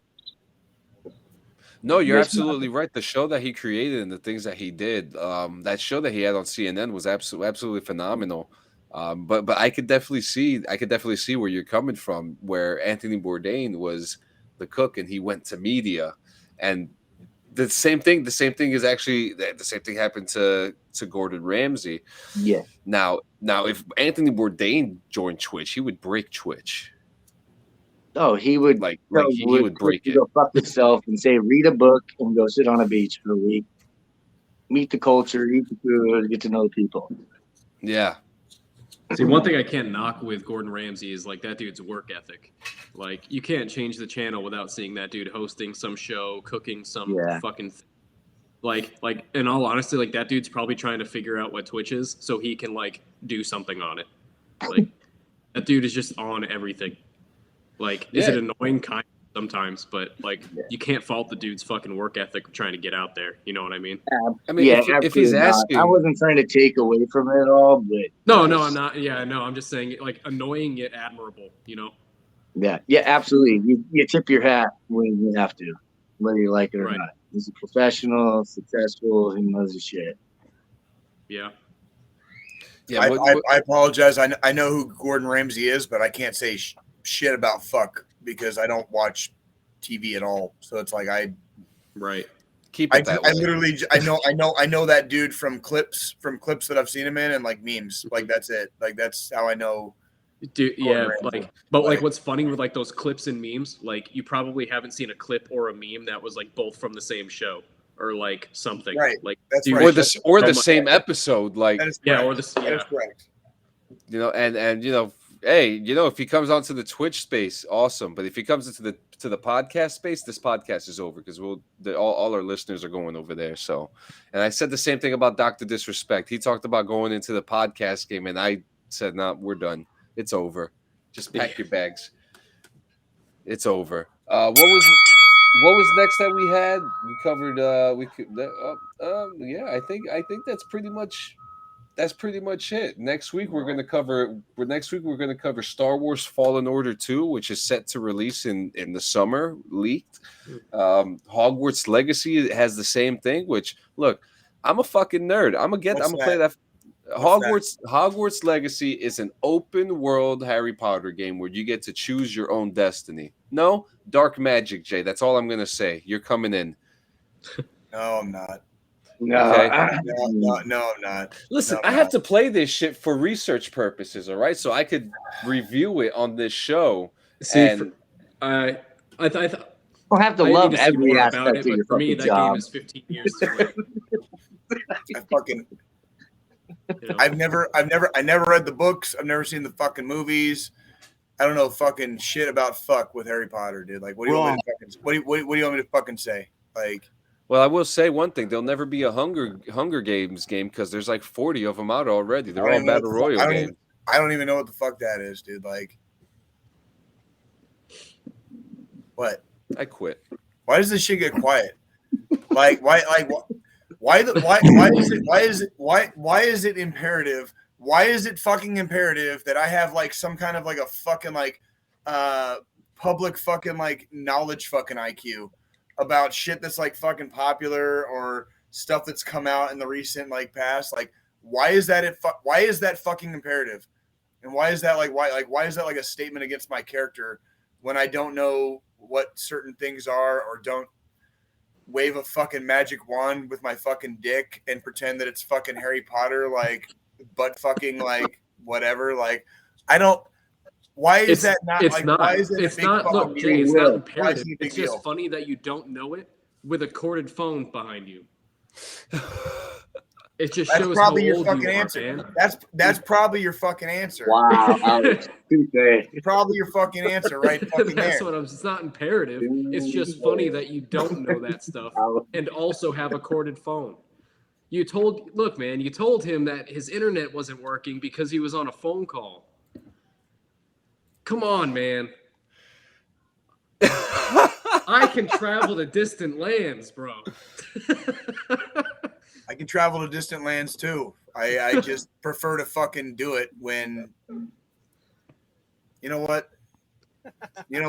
No, you're absolutely right. The show that he created and the things that he did, that show that he had on CNN was absolutely phenomenal. But I could definitely see where you're coming from, where Anthony Bourdain was the cook and he went to media, and the same thing is actually the same thing happened to Gordon Ramsay. Yeah. Now if Anthony Bourdain joined Twitch, he would break Twitch. Oh, he would he would break it. Go fuck himself and say, read a book and go sit on a beach for a week, meet the culture, eat the food, get to know people. Yeah. See, one thing I can't knock with Gordon Ramsay is like that dude's work ethic. Like, you can't change the channel without seeing that dude hosting some show, cooking some fucking thing. Like, in all honesty, like, that dude's probably trying to figure out what Twitch is so he can, like, do something on it. Like, that dude is just on everything. Like, is it annoying? Kind sometimes, but like, you can't fault the dude's fucking work ethic trying to get out there. You know what I mean? I mean, if he's asking, I wasn't trying to take away from it at all, but no, I'm not. Yeah, no, I'm just saying, like, annoying yet admirable. You know? Yeah, absolutely. You tip your hat when you have to, whether you like it or not. He's a professional, successful. He knows his shit. Yeah. Yeah. I apologize. I know who Gordon Ramsay is, but I can't say shit about fuck because I don't watch TV at all. So it's like keep it that way. I literally I know that dude from clips that I've seen him in and like memes. Like, that's it. Like, that's how I know. Dude, yeah, like what's funny with like those clips and memes, like, you probably haven't seen a clip or a meme that was like both from the same show or like something. Right. Like, that's dude, right. Or the same episode. Like, that is correct. You know, and you know, hey, you know, if he comes onto the Twitch space, awesome. But if he comes into to the podcast space, this podcast is over because all our listeners are going over there. So, and I said the same thing about Dr. Disrespect. He talked about going into the podcast game, and I said, "No, we're done. It's over. Just pack your bags. It's over." What was next that we had? We covered. Yeah. I think that's pretty much. That's pretty much it. Next week we're going to cover Star Wars Fallen Order 2, which is set to release in the summer, leaked. Hogwarts Legacy has the same thing, which look, I'm a fucking nerd. I'm going to play that. Hogwarts Legacy is an open world Harry Potter game where you get to choose your own destiny. No, dark magic, Jay. That's all I'm going to say. You're coming in. No, I'm not. No, Okay. No, I'm not. Listen, No, I have to play this shit for research purposes, all right? So I could review it on this show. See, and I don't have to I love need to see every more aspect about it, of but your for me, fucking that job. game is 15 years too late. You know? I never read the books. I've never seen the fucking movies. I don't know fucking shit about fuck with Harry Potter, dude. Like, what do you want me to fucking? What do you want me to fucking say? Like, well, I will say one thing: there'll never be a Hunger Games game because there's like 40 of them out already. They're all battle royal games. I don't even know what the fuck that is, dude. Like, what? I quit. Why does this shit get quiet? Like, why is it imperative? Why is it fucking imperative that I have like some kind of like a fucking like public fucking like knowledge fucking IQ about shit that's like fucking popular or stuff that's come out in the recent like past? Like, why is that fucking imperative? And why is that why is that like a statement against my character when I don't know what certain things are or don't wave a fucking magic wand with my fucking dick and pretend that it's fucking Harry Potter, like, but fucking like whatever. Like, I don't. Why is that not? It's like, not. Why is it It's a big not. fucking Look, deal? Jay, it's not Why imperative. is it a big It's just deal? funny that you don't know it with a corded phone behind you. It just That's shows probably how your old fucking you are, answer. man. That's probably your fucking answer. Wow, Alex, Probably your fucking answer, right? Fucking That's there. what I'm. It's not imperative. It's just funny that you don't know that stuff and also have a corded phone. Look, man, you told him that his internet wasn't working because he was on a phone call. Come on, man. I can travel to distant lands, bro. I can travel to distant lands too. I just prefer to fucking do it when. You know what? You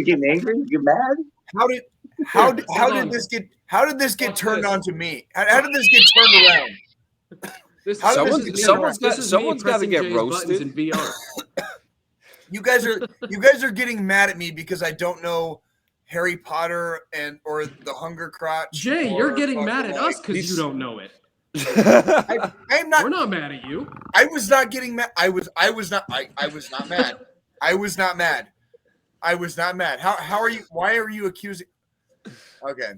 getting angry? You mad? How did this get turned on to me? How did this get turned around? Someone's got to get roasted. In VR. You guys are getting mad at me because I don't know Harry Potter or the Hunger Crotch. Jay, you're getting mad at us because you don't know it. I'm not. We're not mad at you. I was not getting mad. I was not mad. I was not mad. I was not mad. How are you? Why are you accusing? Okay.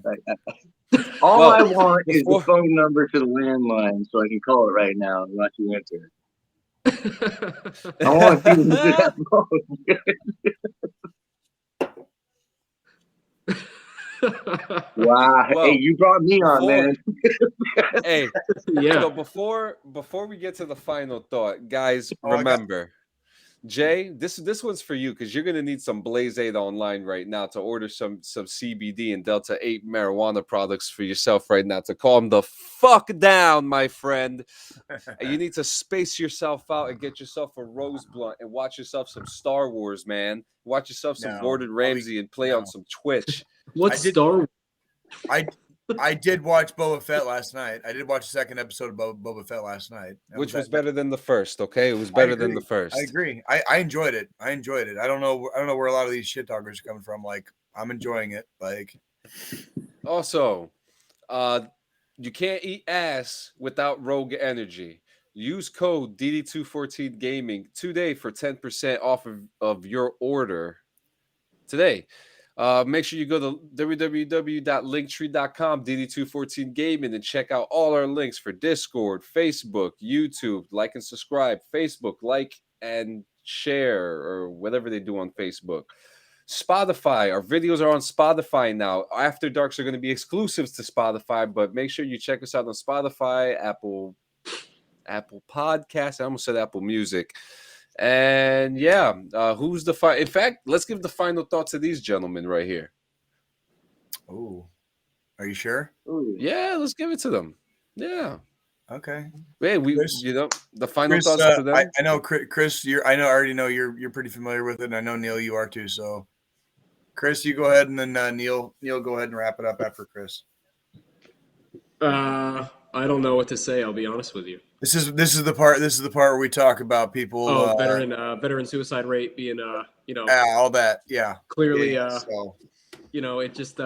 All I want is the phone number to the landline so I can call it right now and watch you answer. I want you to do that phone. Wow. Well, hey, you brought me on, man. Hey, yeah. So before we get to the final thought, guys, remember, Jay, this one's for you because you're gonna need some Blaze 8 online right now to order some CBD and Delta 8 marijuana products for yourself right now to calm the fuck down, my friend. And you need to space yourself out and get yourself a rose blunt and watch yourself some Star Wars, man. Watch yourself some Gordon Ramsay and play on some Twitch. What's Star Wars? I did watch Boba Fett last night. I did watch the second episode of Boba Fett last night. Which was better than the first, okay? It was better than the first. I agree. I enjoyed it. I don't know where a lot of these shit talkers are coming from. Like, I'm enjoying it. Like, also, you can't eat ass without Rogue Energy. Use code DD214 Gaming today for 10% off of your order today. Make sure you go to www.linktree.com DD214 Gaming and check out all our links for Discord, Facebook, YouTube. Like and subscribe. Facebook, like and share, or whatever they do on Facebook. Spotify. Our videos are on Spotify now. After Darks are going to be exclusives to Spotify, but make sure you check us out on Spotify, Apple Podcasts. I almost said Apple Music. And yeah, who's the in fact, let's give the final thoughts to these gentlemen right here. Oh, are you sure? Ooh. Yeah, let's give it to them. Yeah. Okay. Hey, Chris, the final Chris, thoughts to them. I know, Chris. I already know you're pretty familiar with it. And I know Neill, you are too. So, Chris, you go ahead, and then Neill, go ahead and wrap it up after Chris. I don't know what to say. I'll be honest with you. This is the part where we talk about people. Veteran suicide rate being all that. Yeah. Clearly, so. It just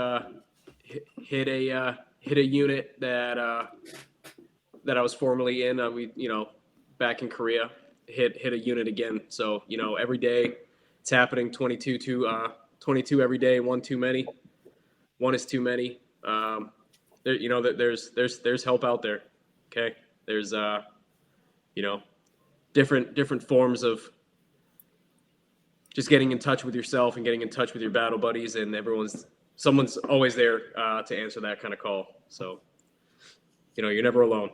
hit a unit that I was formerly in. Back in Korea, hit a unit again. So every day it's happening. 22 every day. One too many. One is too many. There's help out there. Okay, there's different forms of just getting in touch with yourself and getting in touch with your battle buddies, and someone's always there to answer that kind of call. So you're never alone.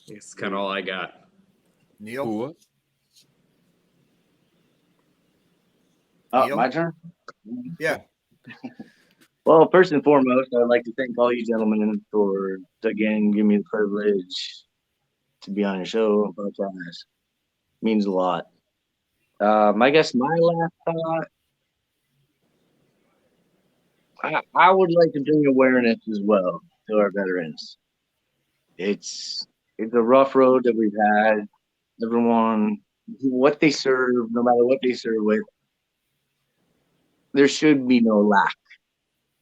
It's kind of all I got. Neill? My turn? Yeah. Well, first and foremost, I'd like to thank all you gentlemen for, again, giving me the privilege to be on your show and podcast. It means a lot. I guess my last thought, I would like to bring awareness as well to our veterans. It's a rough road that we've had. Everyone, what they serve, no matter what they serve with, there should be no lack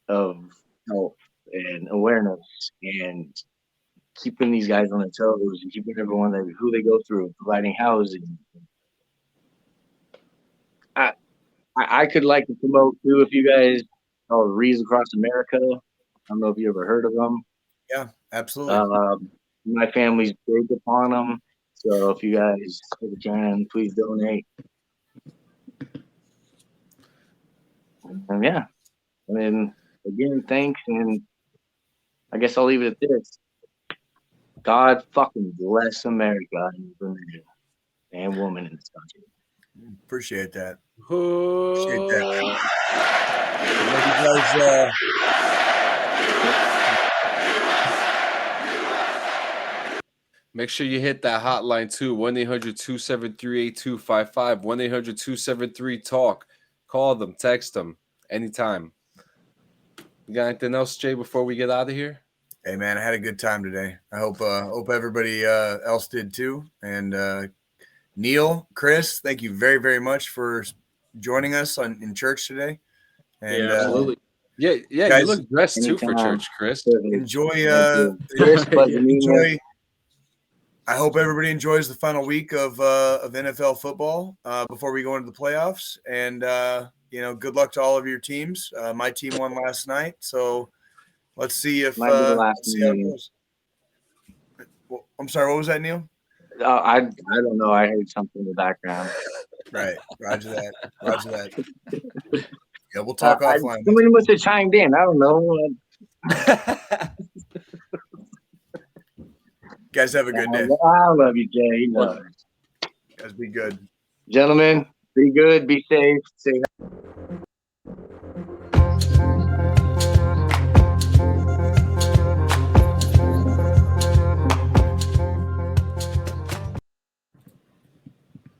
of help and awareness and keeping these guys on their toes and keeping everyone who they go through, providing housing. I could like to promote too, if you guys call Rees Across America. I don't know if you ever heard of them. Yeah, absolutely. My family's big upon them, so if you guys can, please donate. And yeah, again, thanks, and I guess I'll leave it at this. God fucking bless America and woman in this country. Appreciate that. Make sure you hit that hotline too, 1-800-273-8255, 1-800-273-TALK. Call them, text them, anytime. You got anything else, Jay, before we get out of here? Hey, man, I had a good time today. I hope everybody else did too. And Neill, Chris, thank you very, very much for joining us in church today. And, yeah, absolutely. Yeah, guys, you look dressed too for church, Chris. Enjoy. Enjoy. I hope everybody enjoys the final week of NFL football before we go into the playoffs. And good luck to all of your teams. My team won last night, so let's see if Might be the last see how it goes. Well, I'm sorry, what was that, Neill? I don't know. I heard something in the background. Right, Roger that. Yeah, we'll talk offline. Somebody must have chimed in. I don't know. Guys, have a good day. I love you, Jay. You know. Guys, be good. Gentlemen, be good. Be safe. Stay